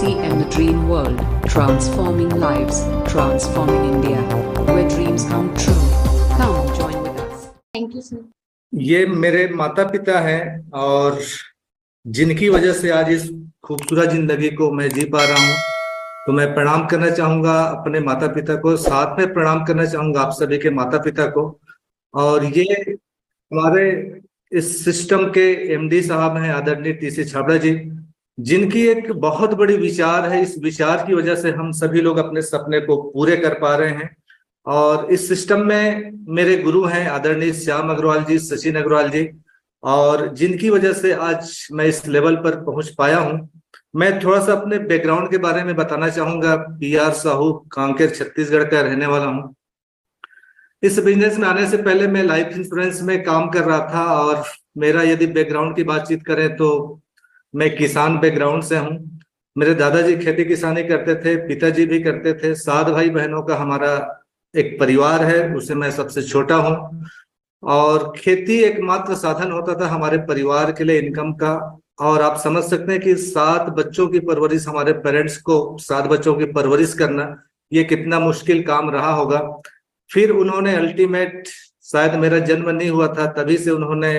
TCM The Dream World, transforming lives, transforming India, where dreams come true. Come join with us. Thank you, sir. ये मेरे माता पिता हैं और जिनकी वजह से आज इस खूबसूरत जिंदगी को मैं जी पा रहा हूँ। तो मैं प्रणाम करना चाहूंगा अपने माता पिता को, साथ में प्रणाम करना चाहूंगा आप सभी के माता पिता को। और ये हमारे इस सिस्टम के एमडी साहब हैं आदरणीय टीसी छाबड़ा जी, जिनकी एक बहुत बड़ी विचार है। इस विचार की वजह से हम सभी लोग अपने सपने को पूरे कर पा रहे हैं। और इस सिस्टम में मेरे गुरु हैं आदरणीय श्याम अग्रवाल जी, सचिन अग्रवाल जी, और जिनकी वजह से आज मैं इस लेवल पर पहुंच पाया हूं। मैं थोड़ा सा अपने बैकग्राउंड के बारे में बताना चाहूंगा। PR साहू, कांकेर छत्तीसगढ़ का रहने वाला हूं। इस बिजनेस में आने से पहले मैं लाइफ इंश्योरेंस में काम कर रहा था। और मेरा यदि बैकग्राउंड की बातचीत करें तो मैं किसान बैकग्राउंड से हूं। मेरे दादाजी खेती किसानी करते थे, पिताजी भी करते थे। 7 भाई बहनों का हमारा एक परिवार है, उससे मैं सबसे छोटा हूं। और खेती एकमात्र साधन होता था हमारे परिवार के लिए इनकम का। और आप समझ सकते हैं कि 7 बच्चों की परवरिश, हमारे पेरेंट्स को 7 बच्चों की परवरिश करना, ये कितना मुश्किल काम रहा होगा। फिर उन्होंने अल्टीमेट, शायद मेरा जन्म नहीं हुआ था तभी से उन्होंने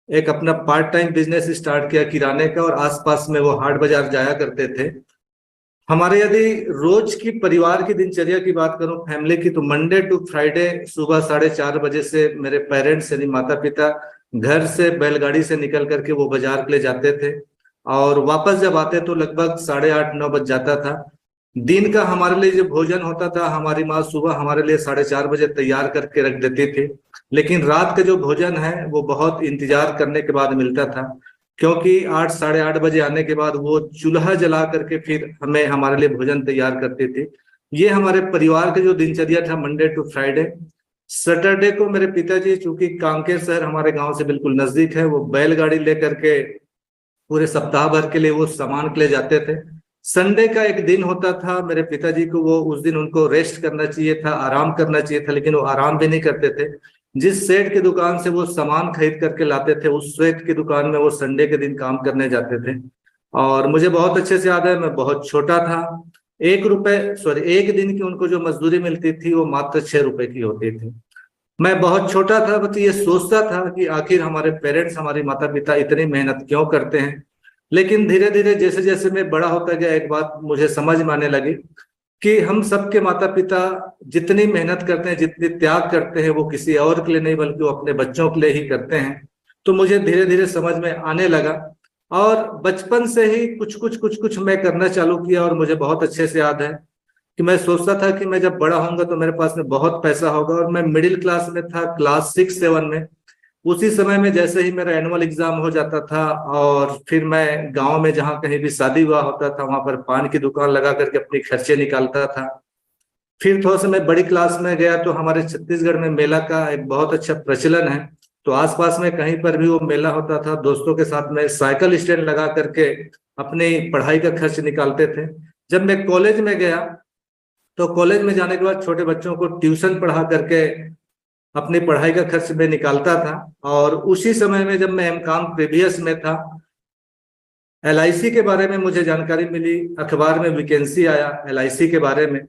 एक अपना पार्ट टाइम बिजनेस स्टार्ट किया किराने का, और आसपास में वो हाट बाजार जाया करते थे। हमारे यदि रोज की परिवार की दिनचर्या की बात करूं फैमिली की, तो मंडे टू फ्राइडे सुबह 4:30 बजे से मेरे पेरेंट्स यानी माता पिता घर से बैलगाड़ी से निकल करके वो बाजार के लिए जाते थे। और वापस जब आते तो लगभग 8:30-9 बज जाता था। दिन का हमारे लिए जो भोजन होता था, हमारी माँ सुबह हमारे लिए 4:30 बजे तैयार करके रख देती थी। लेकिन रात का जो भोजन है वो बहुत इंतजार करने के बाद मिलता था, क्योंकि 8 साढ़े 8 बजे आने के बाद वो चूल्हा जला करके फिर हमें हमारे लिए भोजन तैयार करती थी। ये हमारे परिवार का जो दिनचर्या था मंडे टू फ्राइडे। सैटरडे को मेरे पिताजी, चूंकि कांकेर शहर हमारे गांव से बिल्कुल नजदीक है, वो बैलगाड़ी लेकर के पूरे सप्ताह भर के लिए वो सामान के लिए जाते थे। संडे का एक दिन होता था मेरे पिताजी को, वो उस दिन उनको रेस्ट करना चाहिए था, आराम करना चाहिए था, लेकिन वो आराम भी नहीं करते थे। जिस सेठ की दुकान से वो सामान खरीद करके लाते थे, उस सेठ की दुकान में वो संडे के दिन काम करने जाते थे। और मुझे बहुत अच्छे से याद है, मैं बहुत छोटा था। एक दिन की उनको जो मजदूरी मिलती थी वो मात्र 6 रुपए की होती थी। मैं बहुत छोटा था, बस ये सोचता था कि आखिर हमारे पेरेंट्स, हमारे माता पिता इतनी मेहनत क्यों करते हैं। लेकिन धीरे धीरे जैसे जैसे मैं बड़ा होता गया, एक बात मुझे समझ में आने लगी कि हम सबके माता पिता जितनी मेहनत करते हैं, जितनी त्याग करते हैं, वो किसी और के लिए नहीं बल्कि वो अपने बच्चों के लिए ही करते हैं। तो मुझे धीरे धीरे समझ में आने लगा और बचपन से ही कुछ मैं करना चालू किया। और मुझे बहुत अच्छे से याद है कि मैं सोचता था कि मैं जब बड़ा होऊंगा तो मेरे पास में बहुत पैसा होगा। और मैं मिडिल क्लास में था, क्लास 6-7 में। उसी समय में जैसे ही मेरा एनुअल एग्जाम हो जाता था और फिर मैं गांव में जहां कहीं भी शादी हुआ होता था वहां पर पान की दुकान लगा करके अपने खर्चे निकालता था। फिर थोड़ा सा मैं बड़ी क्लास में गया तो हमारे छत्तीसगढ़ में मेला का एक बहुत अच्छा प्रचलन है। तो आसपास में कहीं पर भी वो मेला होता था, दोस्तों के साथ में साइकिल स्टैंड लगा करके अपनी पढ़ाई का खर्च निकालते थे। जब मैं कॉलेज में गया तो कॉलेज में जाने के बाद छोटे बच्चों को ट्यूशन पढ़ा करके अपनी पढ़ाई का खर्च में निकालता था। और उसी समय में जब मैं एमकॉम प्रीवियस में था, LIC के बारे में मुझे जानकारी मिली, अखबार में वैकेंसी आया LIC के बारे में।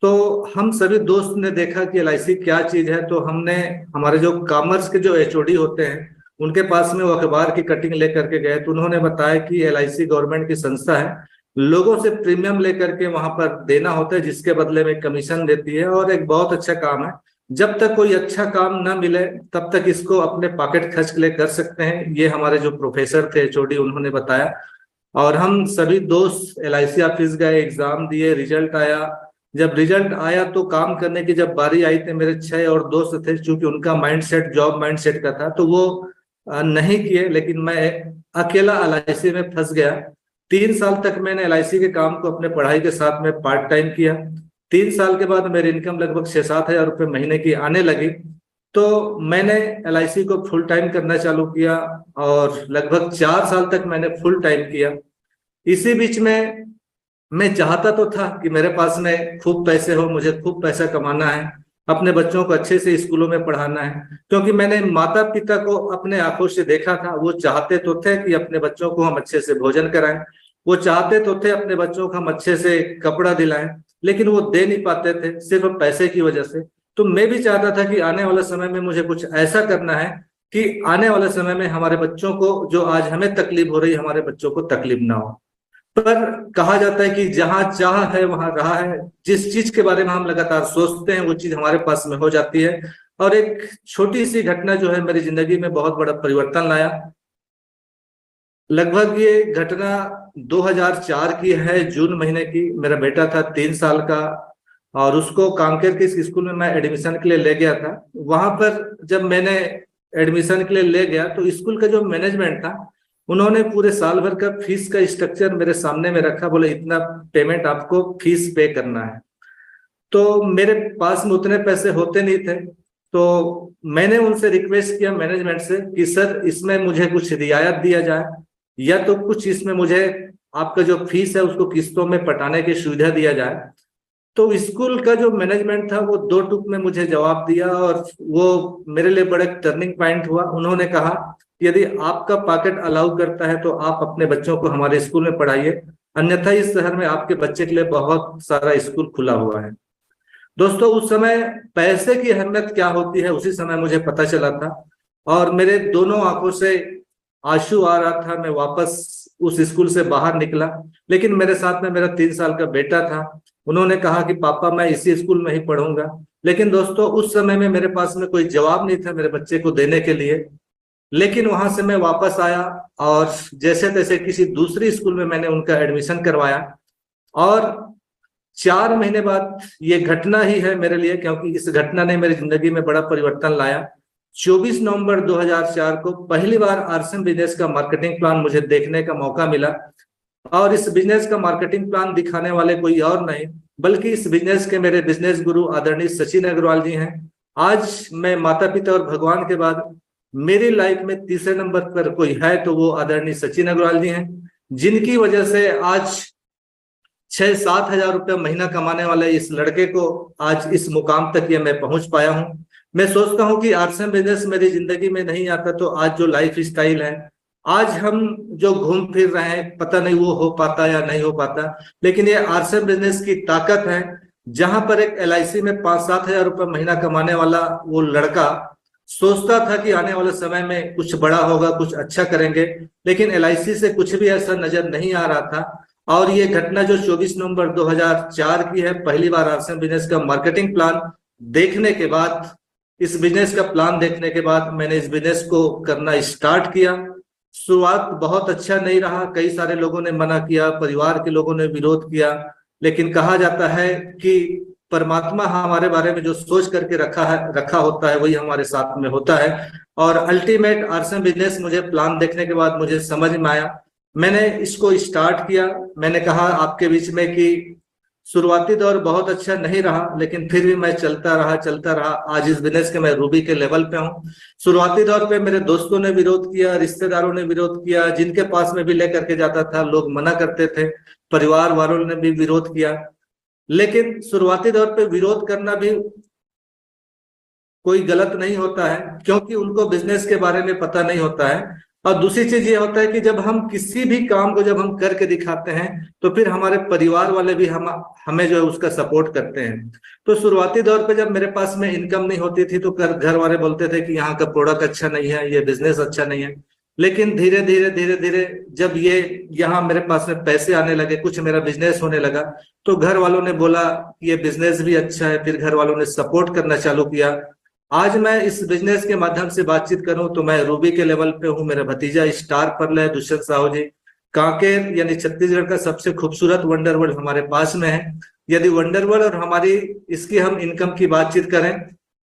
तो हम सभी दोस्त ने देखा कि LIC क्या चीज है। तो हमने, हमारे जो कॉमर्स के जो HOD होते हैं उनके पास में वो अखबार की कटिंग लेकर के गए। तो उन्होंने बताया कि LIC गवर्नमेंट की संस्था है, लोगों से प्रीमियम लेकर के वहां पर देना होता है, जिसके बदले में कमीशन देती है। और एक बहुत अच्छा काम है, जब तक कोई अच्छा काम ना मिले तब तक इसको अपने पॉकेट खर्च के लिए कर सकते हैं। ये हमारे जो प्रोफेसर थे HOD उन्होंने बताया। और हम सभी दोस्त LIC ऑफिस गए, एग्जाम दिए, रिजल्ट आया। जब रिजल्ट आया तो काम करने की जब बारी आई थी, मेरे 6 और दोस्त थे, चूंकि उनका माइंडसेट जॉब माइंडसेट का था तो वो नहीं किए, लेकिन मैं अकेला LIC में फंस गया। 3 साल तक मैंने LIC के काम को अपने पढ़ाई के साथ में पार्ट टाइम किया। 3 साल के बाद मेरी इनकम लगभग 6-7 हजार रुपये महीने की आने लगी। तो मैंने LIC को फुल टाइम करना चालू किया और लगभग 4 साल तक मैंने फुल टाइम किया। इसी बीच में मैं चाहता तो था कि मेरे पास में खूब पैसे हो, मुझे खूब पैसा कमाना है, अपने बच्चों को अच्छे से स्कूलों में पढ़ाना है, क्योंकि मैंने माता पिता को अपने आंखों से देखा था। वो चाहते तो थे कि अपने बच्चों को हम अच्छे से भोजन कराएं, वो चाहते तो थे अपने बच्चों को हम अच्छे से कपड़ा दिलाएं, लेकिन वो दे नहीं पाते थे सिर्फ पैसे की वजह से। तो मैं भी चाहता था कि आने वाले समय में मुझे कुछ ऐसा करना है कि आने वाले समय में हमारे बच्चों को जो आज हमें तकलीफ हो रही है, हमारे बच्चों को तकलीफ ना हो। पर कहा जाता है कि जहां चाह है वहां राह है। जिस चीज के बारे में हम लगातार सोचते हैं वो चीज हमारे पास में हो जाती है। और एक छोटी सी घटना जो है मेरी जिंदगी में बहुत बड़ा परिवर्तन लाया। लगभग ये घटना 2004 की है, जून महीने की। मेरा बेटा था 3 साल का और उसको कांकेर के इस स्कूल में मैं एडमिशन के लिए ले गया था। वहां पर जब मैंने एडमिशन के लिए ले गया तो स्कूल का जो मैनेजमेंट था उन्होंने पूरे साल भर का फीस का स्ट्रक्चर मेरे सामने में रखा, बोले इतना पेमेंट आपको फीस पे करना है। तो मेरे पास में उतने पैसे होते नहीं थे, तो मैंने उनसे रिक्वेस्ट किया मैनेजमेंट से कि सर इसमें मुझे कुछ रियायत दिया जाए या तो कुछ इसमें मुझे आपका जो फीस है उसको किस्तों में पटाने की सुविधा दिया जाए। तो स्कूल का जो मैनेजमेंट था वो 2 टूक में मुझे जवाब दिया और वो मेरे लिए बड़ा टर्निंग पॉइंट हुआ। उन्होंने कहा कि यदि आपका पॉकेट अलाउ करता है तो आप अपने बच्चों को हमारे स्कूल में पढ़ाइए, अन्यथा इस शहर में आपके बच्चे के लिए बहुत सारा स्कूल खुला हुआ है। दोस्तों उस समय पैसे की अहमियत क्या होती है उसी समय मुझे पता चला था और मेरे दोनों आंखों से आंसू आ रहा था। मैं वापस उस स्कूल से बाहर निकला, लेकिन मेरे साथ में मेरा 3 साल का बेटा था। उन्होंने कहा कि पापा मैं इसी स्कूल में ही पढ़ूंगा। लेकिन दोस्तों उस समय में मेरे पास में कोई जवाब नहीं था मेरे बच्चे को देने के लिए। लेकिन वहां से मैं वापस आया और जैसे तैसे किसी दूसरी स्कूल में मैंने उनका एडमिशन करवाया और 4 महीने बाद ये घटना ही है मेरे लिए, क्योंकि इस घटना ने मेरी जिंदगी में बड़ा परिवर्तन लाया। 24 नवंबर 2004 को पहली बार आरसीएम बिजनेस का मार्केटिंग प्लान मुझे देखने का मौका मिला और इस बिजनेस का मार्केटिंग प्लान दिखाने वाले कोई और नहीं बल्कि इस बिजनेस के मेरे बिजनेस गुरु आदरणीय सचिन अग्रवाल जी हैं। आज मैं माता पिता और भगवान के बाद मेरी लाइफ में तीसरे नंबर पर कोई है तो वो आदरणीय सचिन अग्रवाल जी हैं, जिनकी वजह से आज 6-7 हजार रुपये महीना कमाने वाले इस लड़के को आज इस मुकाम तक ये मैं पहुंच पाया हूं। मैं सोचता हूं कि आरसीएम बिजनेस मेरी जिंदगी में नहीं आता तो आज जो लाइफ स्टाइल है, आज हम जो घूम फिर रहे हैं, पता नहीं वो हो पाता या नहीं हो पाता। लेकिन ये आरसीएम बिजनेस की ताकत है, जहां पर एक एलआईसी में 5-7 हजार रुपये महीना कमाने वाला वो लड़का सोचता था कि आने वाले समय में कुछ बड़ा होगा, कुछ अच्छा करेंगे, लेकिन एलआईसी से कुछ भी ऐसा नजर नहीं आ रहा था। और ये घटना जो 24 नवंबर 2004 की है, पहली बार आरसीएम बिजनेस का मार्केटिंग प्लान देखने के बाद, इस बिजनेस का प्लान देखने के बाद मैंने इस बिजनेस को करना स्टार्ट किया। शुरुआत बहुत अच्छा नहीं रहा, कई सारे लोगों ने मना किया, परिवार के लोगों ने विरोध किया, लेकिन कहा जाता है कि परमात्मा हमारे बारे में जो सोच करके रखा होता है वही हमारे साथ में होता है। और अल्टीमेट आरसीएम बिजनेस मुझे प्लान देखने के बाद मुझे समझ में आया, मैंने इसको स्टार्ट किया। मैंने कहा आपके बीच में कि शुरुआती दौर बहुत अच्छा नहीं रहा, लेकिन फिर भी मैं चलता रहा। आज इस बिजनेस के मैं रूबी के लेवल पे हूँ। शुरुआती दौर पे मेरे दोस्तों ने विरोध किया, रिश्तेदारों ने विरोध किया, जिनके पास में भी लेकर के जाता था लोग मना करते थे, परिवार वालों ने भी विरोध किया। लेकिन शुरुआती दौर पे विरोध करना भी कोई गलत नहीं होता है, क्योंकि उनको बिजनेस के बारे में पता नहीं होता है। और दूसरी चीज ये होता है कि जब हम किसी भी काम को जब हम करके दिखाते हैं तो फिर हमारे परिवार वाले भी हमें जो है उसका सपोर्ट करते हैं। तो शुरुआती दौर पे जब मेरे पास में इनकम नहीं होती थी तो घर वाले बोलते थे कि यहाँ का प्रोडक्ट अच्छा नहीं है, ये बिजनेस अच्छा नहीं है। लेकिन धीरे धीरे जब ये यहाँ मेरे पास में पैसे आने लगे, कुछ मेरा बिजनेस होने लगा, तो घर वालों ने बोला ये बिजनेस भी अच्छा है, फिर घर वालों ने सपोर्ट करना चालू किया। आज मैं इस बिजनेस के माध्यम से बातचीत करूं तो मैं रूबी के लेवल पे हूं। मेरा भतीजा स्टार पर्ल है, दुष्यंत साहू जी, कांकेर यानी छत्तीसगढ़ का सबसे खूबसूरत वंडर वर्ल्ड हमारे पास में है। यदि वंडर वर्ल्ड और हमारी इसकी हम इनकम की बातचीत करें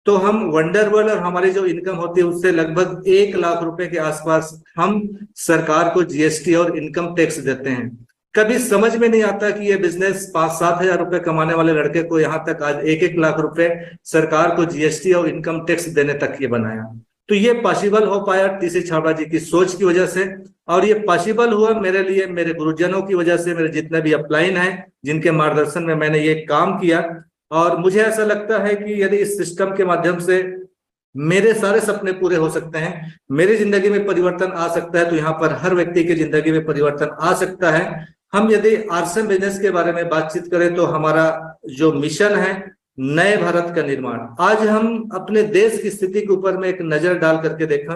तो हम वंडर वर्ल्ड और हमारी जो इनकम होती है उससे लगभग 1 लाख रुपए के आसपास हम सरकार को जीएसटी और इनकम टैक्स देते हैं। कभी समझ में नहीं आता कि ये बिजनेस 5-7 हजार रुपए कमाने वाले लड़के को यहाँ तक आज 1-1 लाख रुपए सरकार को जीएसटी और इनकम टैक्स देने तक ये बनाया। तो ये पॉसिबल हो पाया टीसी छाबड़ा जी की सोच की वजह से, और ये पॉसिबल हुआ मेरे लिए मेरे गुरुजनों की वजह से, मेरे जितने भी अपलाइन हैं जिनके मार्गदर्शन में मैंने ये काम किया। और मुझे ऐसा लगता है कि यदि इस सिस्टम के माध्यम से मेरे सारे सपने पूरे हो सकते हैं, मेरी जिंदगी में परिवर्तन आ सकता है, तो यहाँ पर हर व्यक्ति की जिंदगी में परिवर्तन आ सकता है। हम यदि आरसीएम बिजनेस के बारे में बातचीत करें तो हमारा जो मिशन है नए भारत का निर्माण। आज हम अपने देश की स्थिति के ऊपर में एक नजर डाल करके देखा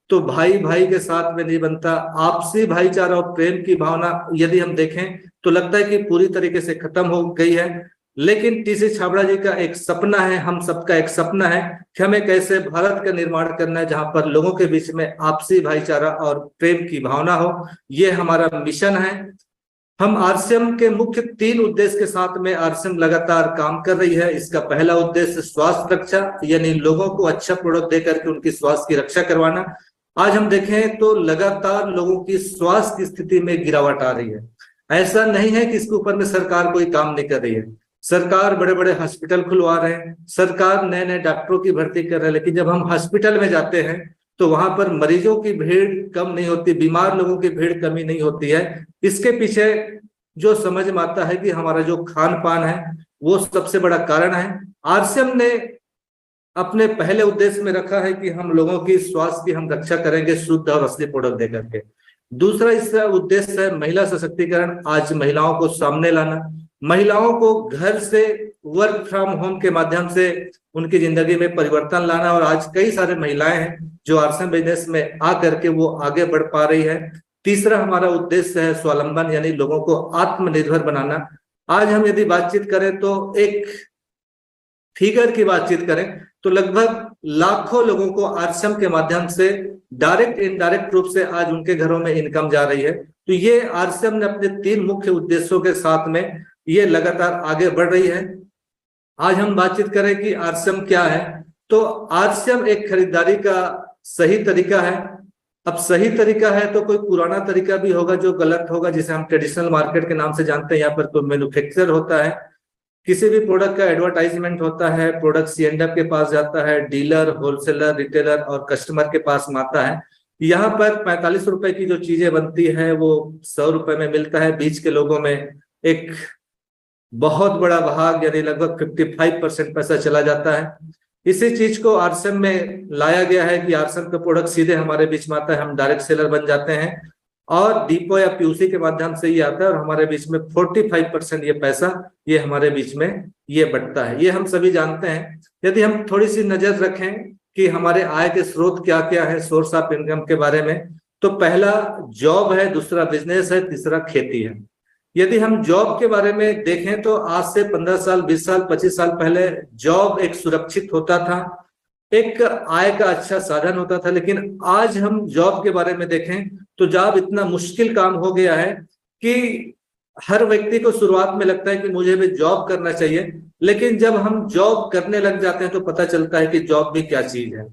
तो भाई भाई के साथ में नहीं बनता, आपसी भाईचारा और प्रेम की भावना यदि हम देखें तो लगता है कि पूरी तरीके से खत्म हो गई है। लेकिन टीसी छाबड़ा जी का एक सपना है, हम सबका एक सपना है कि हमें कैसे भारत का निर्माण करना है जहां पर लोगों के बीच में आपसी भाईचारा और प्रेम की भावना हो। ये हमारा मिशन है। हम आरसीएम के मुख्य 3 उद्देश्य के साथ में आरसीएम लगातार काम कर रही है। इसका पहला उद्देश्य स्वास्थ्य रक्षा, यानी लोगों को अच्छा प्रोडक्ट देकर के उनकी स्वास्थ्य की रक्षा करवाना। आज हम देखें तो लगातार लोगों की स्वास्थ्य की स्थिति में गिरावट आ रही है। ऐसा नहीं है कि इसके ऊपर में सरकार कोई काम नहीं कर रही है। सरकार बड़े बड़े हॉस्पिटल खुलवा रहे हैं, सरकार नए नए डॉक्टरों की भर्ती कर रहे हैं, लेकिन जब हम हॉस्पिटल में जाते हैं तो वहां पर मरीजों की भीड़ कम नहीं होती, बीमार लोगों की भीड़ कमी नहीं होती है। इसके पीछे जो समझ में आता है कि हमारा जो खान पान है वो सबसे बड़ा कारण है। आरसीएम ने अपने पहले उद्देश्य में रखा है कि हम लोगों की स्वास्थ्य की हम रक्षा करेंगे शुद्ध और असली प्रोडक्ट देकर के। दूसरा इसका उद्देश्य है महिला सशक्तिकरण। आज महिलाओं को सामने लाना, महिलाओं को घर से वर्क फ्रॉम होम के माध्यम से उनकी जिंदगी में परिवर्तन लाना। और आज कई सारे महिलाएं हैं जो आरसीएम बिजनेस में आकर के वो आगे बढ़ पा रही है। तीसरा हमारा उद्देश्य है स्वावलंबन, यानी लोगों को आत्मनिर्भर बनाना। आज हम यदि बातचीत करें तो एक फिगर की बातचीत करें तो लगभग लाखों लोगों को आरसीएम के माध्यम से डायरेक्ट इनडायरेक्ट रूप से आज उनके घरों में इनकम जा रही है। तो ये आरसीएम ने अपने 3 मुख्य उद्देश्यों के साथ में ये लगातार आगे बढ़ रही है। आज हम बातचीत करें कि आरसीएम क्या है, तो आरसीएम एक खरीदारी का सही तरीका है। अब सही तरीका है तो कोई पुराना तरीका भी होगा जो गलत होगा, जिसे हम ट्रेडिशनल मार्केट के नाम से जानते हैं। यहाँ पर कोई मैन्युफैक्चरर होता है, किसी भी प्रोडक्ट का एडवर्टाइजमेंट होता है, प्रोडक्ट सीएनडब्ल्यू के पास जाता है, डीलर, होलसेलर, रिटेलर और कस्टमर के पास आता है। यहाँ पर 45 रुपए की जो चीजें बनती है वो 100 रुपए में मिलता है। बीच के लोगों में एक बहुत बड़ा भाग यानी लगभग 55% पैसा चला जाता है। इसी चीज को आरसीएम में लाया गया है कि आरसीएम का प्रोडक्ट सीधे हमारे बीच में आता है, हम डायरेक्ट सेलर बन जाते हैं और डिपो या पीयूसी के माध्यम से ये आता है और हमारे बीच में 45% ये पैसा ये हमारे बीच में ये बंटता है। ये हम सभी जानते हैं। यदि हम थोड़ी सी नजर रखें कि हमारे आय के स्रोत क्या क्या है, सोर्स ऑफ इनकम के बारे में, तो पहला जॉब है, दूसरा बिजनेस है, तीसरा खेती है। यदि हम जॉब के बारे में देखें तो आज से 15 साल, 20 साल, 25 साल पहले जॉब एक सुरक्षित होता था, एक आय का अच्छा साधन होता था। लेकिन आज हम जॉब के बारे में देखें तो जॉब इतना मुश्किल काम हो गया है कि हर व्यक्ति को शुरुआत में लगता है कि मुझे भी जॉब करना चाहिए, लेकिन जब हम जॉब करने लग जाते हैं तो पता चलता है कि जॉब भी क्या चीज है।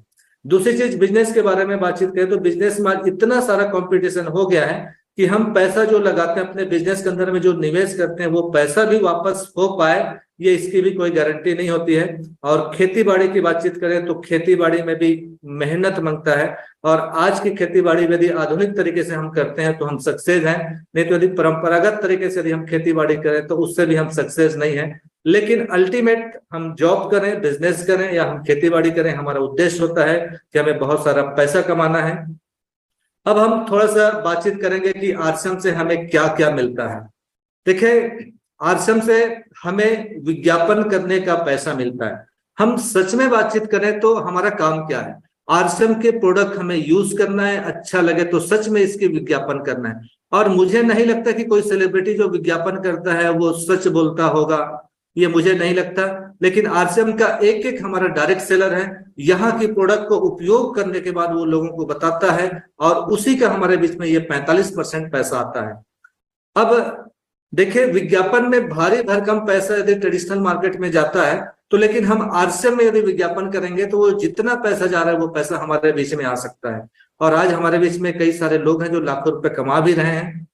दूसरी चीज बिजनेस के बारे में बातचीत करें तो बिजनेस में इतना सारा कंपटीशन हो गया है कि हम पैसा जो लगाते हैं अपने बिजनेस के अंदर में, जो निवेश करते हैं, वो पैसा भी वापस हो पाए ये इसकी भी कोई गारंटी नहीं होती है। और खेती बाड़ी की बातचीत करें तो खेती बाड़ी में भी मेहनत मांगता है और आज की खेती बाड़ी यदि आधुनिक तरीके से हम करते हैं तो हम सक्सेस हैं, नहीं तो यदि परंपरागत तरीके से यदि हम खेती बाड़ी करें तो उससे भी हम सक्सेस नहीं है। लेकिन अल्टीमेट हम जॉब करें, बिजनेस करें या हम खेती बाड़ी करें, हमारा उद्देश्य होता है कि हमें बहुत सारा पैसा कमाना है। अब हम थोड़ा सा बातचीत करेंगे कि आरसीएम से हमें क्या क्या मिलता है। देखिए, आरसीएम से हमें विज्ञापन करने का पैसा मिलता है। हम सच में बातचीत करें तो हमारा काम क्या है, आरसीएम के प्रोडक्ट हमें यूज करना है, अच्छा लगे तो सच में इसकी विज्ञापन करना है। और मुझे नहीं लगता कि कोई सेलिब्रिटी जो विज्ञापन करता है वो सच बोलता होगा, ये मुझे नहीं लगता। लेकिन आरसीएम का एक एक हमारा डायरेक्ट सेलर है, यहाँ की प्रोडक्ट को उपयोग करने के बाद वो लोगों को बताता है और उसी का हमारे बीच में ये 45% पैसा आता है। अब देखिए, विज्ञापन में भारी भरकम पैसा यदि ट्रेडिशनल मार्केट में जाता है तो, लेकिन हम आरसीएम में यदि विज्ञापन करेंगे तो वो जितना पैसा जा रहा है वो पैसा हमारे बीच में आ सकता है। और आज हमारे बीच में कई सारे लोग हैं जो लाखों रुपए कमा भी रहे हैं।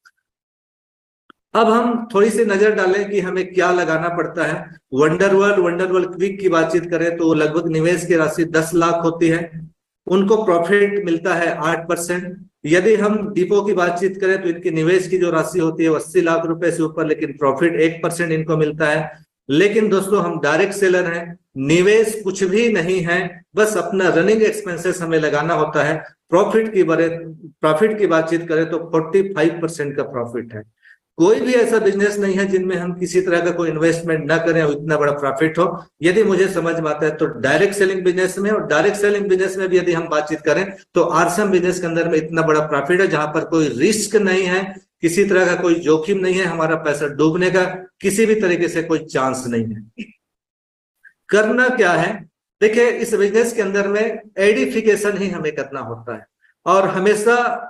अब हम थोड़ी सी नजर डालें कि हमें क्या लगाना पड़ता है। वंडरवर्ल्ड क्विक की बातचीत करें तो लगभग निवेश की राशि 10 लाख होती है, उनको प्रॉफिट मिलता है 8%। यदि हम डिपो की बातचीत करें तो इनकी निवेश की जो राशि होती है 80 लाख रुपए से ऊपर, लेकिन प्रॉफिट 1% इनको मिलता है। लेकिन दोस्तों, हम डायरेक्ट सेलर हैं, निवेश कुछ भी नहीं है, बस अपना रनिंग एक्सपेंसेस हमें लगाना होता है। प्रॉफिट की बातचीत करें तो 45% का प्रॉफिट है। कोई भी ऐसा बिजनेस नहीं है जिनमें हम किसी तरह का कोई इन्वेस्टमेंट ना करें और इतना बड़ा प्रॉफिट हो। यदि मुझे समझ में आता है तो डायरेक्ट सेलिंग बिजनेस में, और डायरेक्ट सेलिंग बिजनेस में भी यदि हम बातचीत करें तो आरसम बिजनेस के अंदर में इतना बड़ा प्रॉफिट है जहां पर कोई रिस्क नहीं है, किसी तरह का कोई जोखिम नहीं है, हमारा पैसा डूबने का किसी भी तरीके से कोई चांस नहीं है। करना क्या है, देखिए इस बिजनेस के अंदर में एडिफिकेशन ही हमें करना होता है, और हमेशा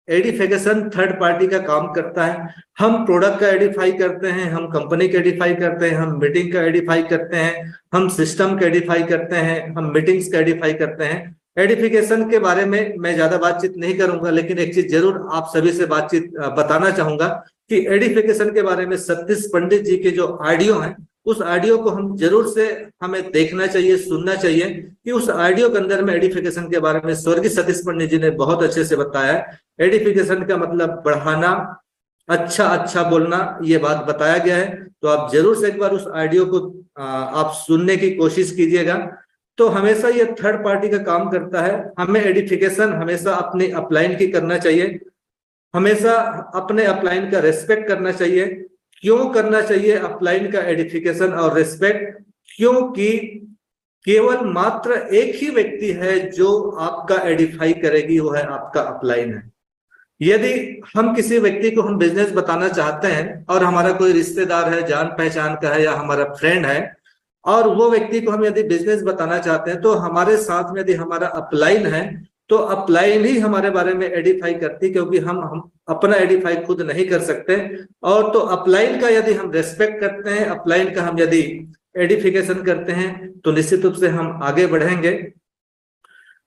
एडिफिकेशन थर्ड पार्टी का काम करता है। हम प्रोडक्ट का एडिफाई करते हैं, हम कंपनी का एडिफाई करते हैं, हम मीटिंग का एडिफाई करते हैं, हम सिस्टम का एडिफाई करते हैं, हम मीटिंग्स का एडिफाई करते हैं। एडिफिकेशन के बारे में मैं ज्यादा बातचीत नहीं करूंगा, लेकिन एक चीज जरूर आप सभी से बातचीत बताना चाहूंगा कि एडिफिकेशन के बारे में सतीश पंडित जी के जो ऑडियो हैं, उस ऑडियो को हम जरूर से हमें देखना चाहिए, सुनना चाहिए कि उस ऑडियो के अंदर में एडिफिकेशन के बारे में स्वर्गीय सतीश पंडित जी ने बहुत अच्छे से बताया है। एडिफिकेशन का मतलब बढ़ाना, अच्छा अच्छा बोलना, ये बात बताया गया है। तो आप जरूर से एक बार उस ऑडियो को आप सुनने की कोशिश कीजिएगा। तो हमेशा ये थर्ड पार्टी का काम करता है। हमें एडिफिकेशन हमेशा अपने अपलाइन की करना चाहिए, हमेशा अपने अपलाइन का रेस्पेक्ट करना चाहिए। क्यों करना चाहिए अपलाइन का एडिफिकेशन और रेस्पेक्ट? क्योंकि केवल मात्र एक ही व्यक्ति है जो आपका एडिफाई करेगी, वो है आपका अपलाइन है। यदि हम किसी व्यक्ति को हम बिजनेस बताना चाहते हैं और हमारा कोई रिश्तेदार है, जान पहचान का है या हमारा फ्रेंड है, और वो व्यक्ति को हम यदि बिजनेस बताना चाहते हैं तो हमारे साथ में यदि हमारा अपलाइन है तो अपलाइन ही हमारे बारे में एडिफाई करती, क्योंकि हम अपना एडिफाई खुद नहीं कर सकते। और तो अपलाइन का यदि हम रेस्पेक्ट करते हैं, अपलाइन का हम यदि एडिफिकेशन करते हैं तो निश्चित रूप से हम आगे बढ़ेंगे।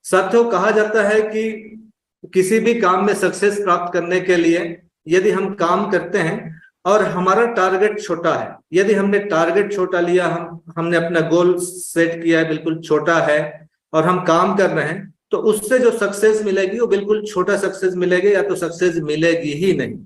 साथियों, कहा जाता है कि किसी भी काम में सक्सेस प्राप्त करने के लिए यदि हम काम करते हैं और हमारा टारगेट छोटा है, यदि हमने टारगेट छोटा लिया, हमने अपना गोल सेट किया है बिल्कुल छोटा है और हम काम कर रहे हैं, तो उससे जो सक्सेस मिलेगी वो बिल्कुल छोटा सक्सेस मिलेगी, या तो सक्सेस मिलेगी ही नहीं।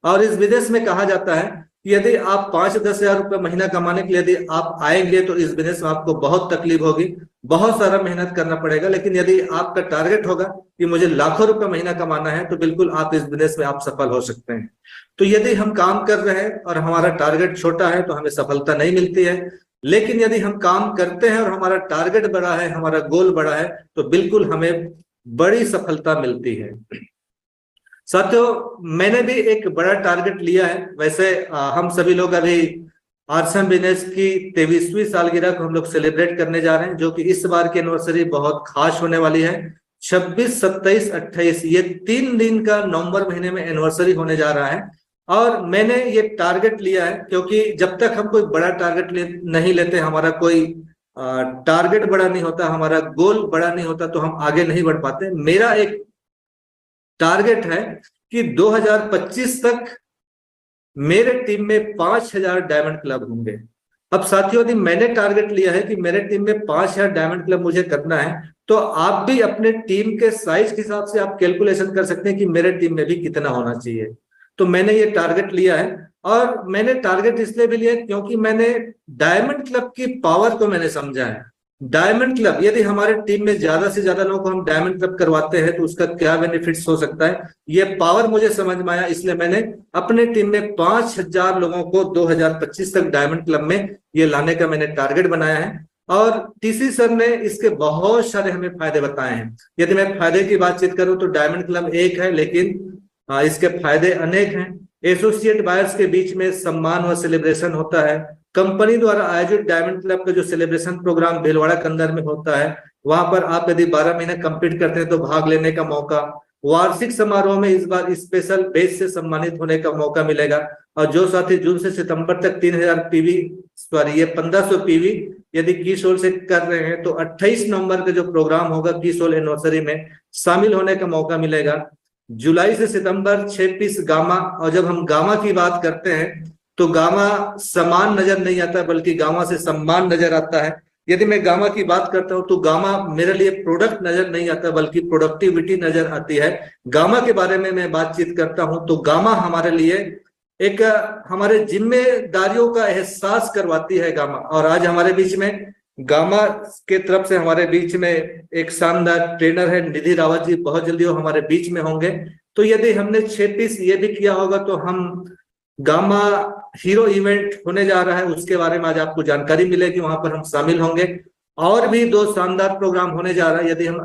और इस बिजनेस में कहा जाता है कि यदि आप 5-10 हजार रुपये महीना कमाने के लिए यदि आप आएंगे तो इस बिजनेस में आपको बहुत तकलीफ होगी, बहुत सारा मेहनत करना पड़ेगा। लेकिन यदि आपका टारगेट होगा कि मुझे लाखों रुपए महीना कमाना है तो बिल्कुल आप इस बिजनेस में आप सफल हो सकते हैं। तो यदि हम काम कर रहे हैं और हमारा टारगेट छोटा है तो हमें सफलता नहीं मिलती है। लेकिन यदि हम काम करते हैं और हमारा टारगेट बड़ा है, हमारा गोल बड़ा है, तो बिल्कुल हमें बड़ी सफलता मिलती है। साथियों, मैंने भी एक बड़ा टारगेट लिया है। वैसे हम सभी लोग अभी आरसम बिजनेस की 23वीं सालगिरह को हम लोग सेलिब्रेट करने जा रहे हैं, जो कि इस बार की एनिवर्सरी बहुत खास होने वाली है। 26, 27, 28 ये 3 दिन का नवंबर महीने में एनिवर्सरी होने जा रहा है। और मैंने ये टारगेट लिया है क्योंकि जब तक हम कोई बड़ा टारगेट नहीं लेते, हमारा कोई टारगेट बड़ा नहीं होता, हमारा गोल बड़ा नहीं होता, तो हम आगे नहीं बढ़ पाते। मेरा एक टारगेट है कि 2025 तक मेरे टीम में 5000 डायमंड क्लब होंगे। अब साथियों, यदि मैंने टारगेट लिया है कि मेरे टीम में 5000 डायमंड क्लब मुझे करना है, तो आप भी अपने टीम के साइज के हिसाब से आप कैलकुलेशन कर सकते हैं कि मेरे टीम में भी कितना होना चाहिए। तो मैंने ये टारगेट लिया है, और मैंने टारगेट इसलिए भी लिया क्योंकि मैंने डायमंड क्लब की पावर को मैंने समझा है। डायमंड क्लब, यदि हमारे टीम में ज्यादा से ज्यादा लोगों को हम डायमंड क्लब करवाते हैं तो उसका क्या बेनिफिट्स हो सकता है, ये पावर मुझे समझ में आया। इसलिए मैंने अपने टीम में 5000 लोगों को 2025 तक डायमंड क्लब में ये लाने का मैंने टारगेट बनाया है। और टीसी सर ने इसके बहुत सारे हमें फायदे बताए हैं। यदि मैं फायदे की बातचीत करूं तो डायमंड क्लब एक है, लेकिन इसके फायदे अनेक हैं। एसोसिएट बायर्स के बीच में सम्मान और सेलिब्रेशन होता है। कंपनी द्वारा आयोजित डायमंड क्लब का जो सेलिब्रेशन प्रोग्राम भीलवाड़ा के अंदर में होता है, वहां पर आप यदि 12 महीने कंप्लीट करते हैं तो भाग लेने का मौका। वार्षिक समारोह में इस बार स्पेशल बेच से सम्मानित होने का मौका मिलेगा। और जो साथी जून से सितंबर तक 1500 पीवी यदि कीसोल से कर रहे हैं तो 28 नवंबर का जो प्रोग्राम होगा कीसोल एनिवर्सरी में शामिल होने का मौका मिलेगा। जुलाई से सितंबर 6 पीस गामा। और जब हम गामा की बात करते हैं तो गामा समान नजर नहीं आता, बल्कि गामा से सम्मान नजर आता है। यदि मैं गामा की बात करता हूं तो गामा मेरे लिए प्रोडक्ट नजर नहीं आता, बल्कि प्रोडक्टिविटी नजर आती है। गामा के बारे में मैं बातचीत करता हूं तो गामा हमारे लिए एक हमारे जिम्मेदारियों का एहसास करवाती है गामा। और आज हमारे बीच में गामा के तरफ से हमारे बीच में एक शानदार ट्रेनर है निधि रावत जी, बहुत जल्दी वो हमारे बीच में होंगे। तो यदि हमने 6 पीस ये भी किया होगा तो हम गामा हीरो इवेंट होने जा रहा है, उसके बारे में आज आपको जानकारी मिलेगी, वहां पर हम शामिल होंगे। और भी 2 शानदार प्रोग्राम होने जा रहा है। यदि हम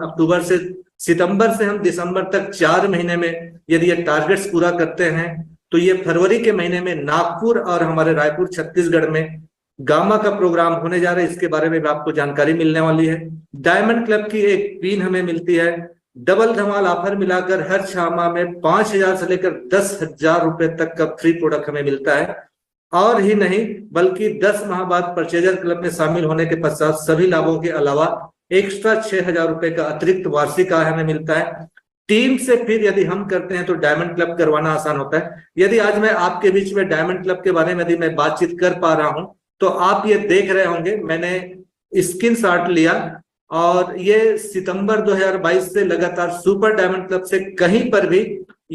सितंबर से हम दिसंबर तक 4 महीने में यदि ये टारगेट्स पूरा करते हैं, तो ये फरवरी के महीने में नागपुर और हमारे रायपुर छत्तीसगढ़ में गामा का प्रोग्राम होने जा रहा है। इसके बारे में भी आपको जानकारी मिलने वाली है। डायमंड क्लब की एक पिन हमें मिलती है। डबल धमाल ऑफर मिलाकर हर 6 माह में 5,000 से लेकर 10,000 रुपए तक का फ्री प्रोडक्ट हमें मिलता है। और ही नहीं बल्कि 10 माह बाद परचेजर क्लब में शामिल होने के पश्चात सभी लाभों के अलावा एक्स्ट्रा 6,000 रुपए का अतिरिक्त वार्षिक आय हमें मिलता है। टीम से फिर यदि हम करते हैं तो डायमंड क्लब करवाना आसान होता है। यदि आज मैं आपके बीच में डायमंड क्लब के बारे में यदि मैं बातचीत कर पा रहा हूं, तो आप ये देख रहे होंगे मैंने स्क्रीनशॉट लिया, और ये सितंबर 2022 से लगातार सुपर डायमंड क्लब से कहीं पर भी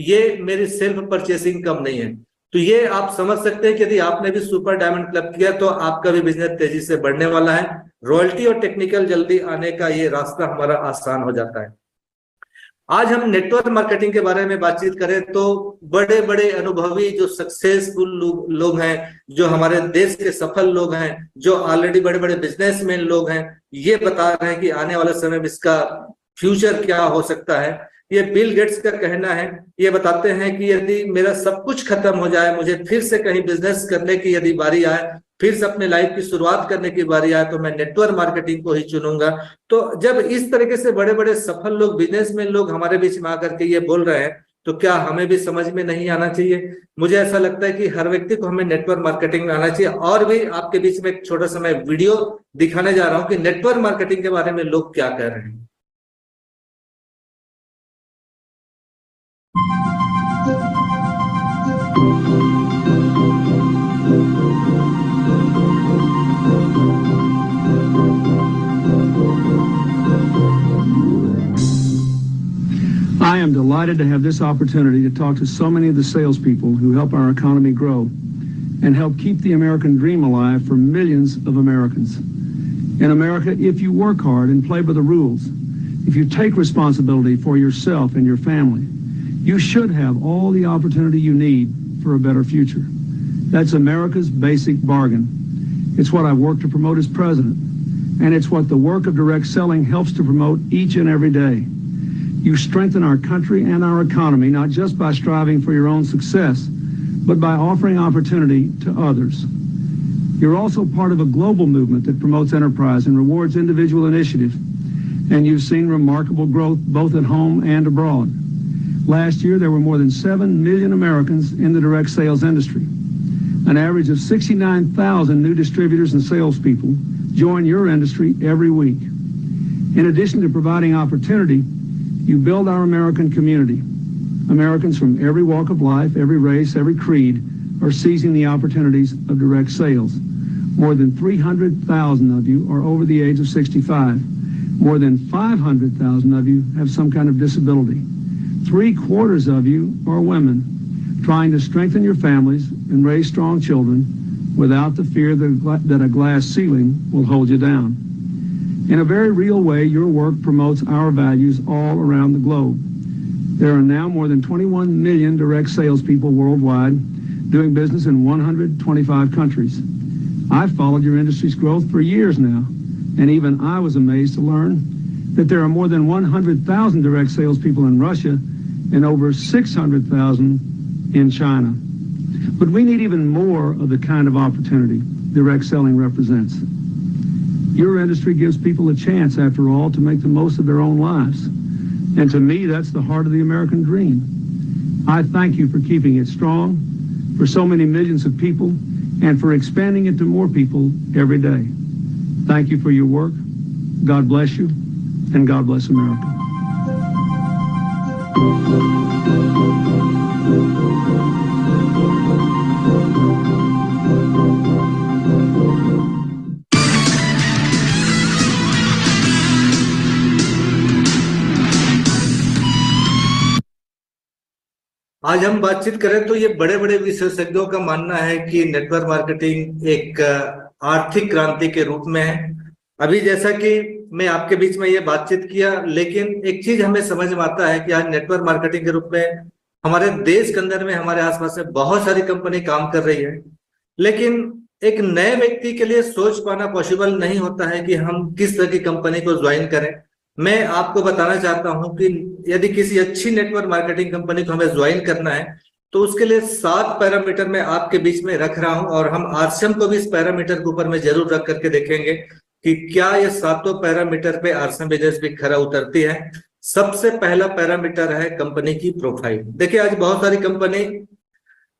ये मेरी सेल्फ परचेसिंग कम नहीं है। तो ये आप समझ सकते हैं कि यदि आपने भी सुपर डायमंड क्लब किया तो आपका भी बिजनेस तेजी से बढ़ने वाला है। रॉयल्टी और टेक्निकल जल्दी आने का ये रास्ता हमारा आसान हो जाता है। आज हम नेटवर्क मार्केटिंग के बारे में बातचीत करें तो बड़े बड़े अनुभवी जो सक्सेसफुल लोग हैं, जो हमारे देश के सफल लोग हैं, जो ऑलरेडी बड़े बड़े बिजनेसमैन लोग हैं, ये बता रहे हैं कि आने वाले समय में इसका फ्यूचर क्या हो सकता है। ये बिल गेट्स का कहना है। ये बताते हैं कि यदि मेरा सब कुछ खत्म हो जाए, मुझे फिर से कहीं बिजनेस करने की यदि बारी आए, फिर से अपने लाइफ की शुरुआत करने की बारी आए, तो मैं नेटवर्क मार्केटिंग को ही चुनूंगा। तो जब इस तरीके से बड़े बड़े सफल लोग, बिजनेसमैन लोग हमारे बीच में आकर के ये बोल रहे हैं, तो क्या हमें भी समझ में नहीं आना चाहिए? मुझे ऐसा लगता है कि हर व्यक्ति को हमें नेटवर्क मार्केटिंग में आना चाहिए। और भी आपके बीच में एक छोटा सा मैं वीडियो दिखाने जा रहा हूं कि नेटवर्क मार्केटिंग के बारे में लोग क्या कह रहे हैं। I am delighted to have this opportunity to talk to so many of the salespeople who help our economy grow and help keep the American dream alive for millions of Americans. In America, if you work hard and play by the rules, if you take responsibility for yourself and your family, you should have all the opportunity you need for a better future. That's America's basic bargain. It's what I work to promote as president, and it's what the work of direct selling helps to promote each and every day. You strengthen our country and our economy, not just by striving for your own success, but by offering opportunity to others. You're also part of a global movement that promotes enterprise and rewards individual initiative, and you've seen remarkable growth both at home and abroad. Last year, there were more than 7 million Americans in the direct sales industry. An average of 69,000 new distributors and salespeople join your industry every week. In addition to providing opportunity, you build our American community. Americans from every walk of life, every race, every creed are seizing the opportunities of direct sales. More than 300,000 of you are over the age of 65. More than 500,000 of you have some kind of disability. 3/4 of you are women trying to strengthen your families and raise strong children without the fear that a glass ceiling will hold you down. In a very real way, your work promotes our values all around the globe. There are now more than 21 million direct salespeople worldwide doing business in 125 countries. I've followed your industry's growth for years now, and even I was amazed to learn that there are more than 100,000 direct salespeople in Russia and over 600,000 in China. But we need even more of the kind of opportunity direct selling represents. Your industry gives people a chance, after all, to make the most of their own lives. And to me, that's the heart of the American dream. I thank you for keeping it strong for so many millions of people and for expanding it to more people every day. Thank you for your work. God bless you, and God bless America. आज हम बातचीत करें तो ये बड़े बड़े विशेषज्ञों का मानना है कि नेटवर्क मार्केटिंग एक आर्थिक क्रांति के रूप में है। अभी जैसा कि मैं आपके बीच में ये बातचीत किया, लेकिन एक चीज हमें समझ में आता है कि आज नेटवर्क मार्केटिंग के रूप में हमारे देश के अंदर में हमारे आसपास में बहुत सारी कंपनी काम कर रही है, लेकिन एक नए व्यक्ति के लिए सोच पाना पॉसिबल नहीं होता है कि हम किस तरह की कंपनी को ज्वाइन करें। मैं आपको बताना चाहता हूं कि यदि किसी अच्छी नेटवर्क मार्केटिंग कंपनी को हमें ज्वाइन करना है तो उसके लिए 7 पैरामीटर मैं आपके बीच में रख रहा हूं, और हम आरसीएम को भी इस पैरामीटर के ऊपर में जरूर रख करके देखेंगे कि क्या ये 7 पैरामीटर पे आरसीएम बिजनेस भी खरा उतरती है। सबसे पहला पैरामीटर है कंपनी की प्रोफाइल। देखिए, आज बहुत सारी कंपनी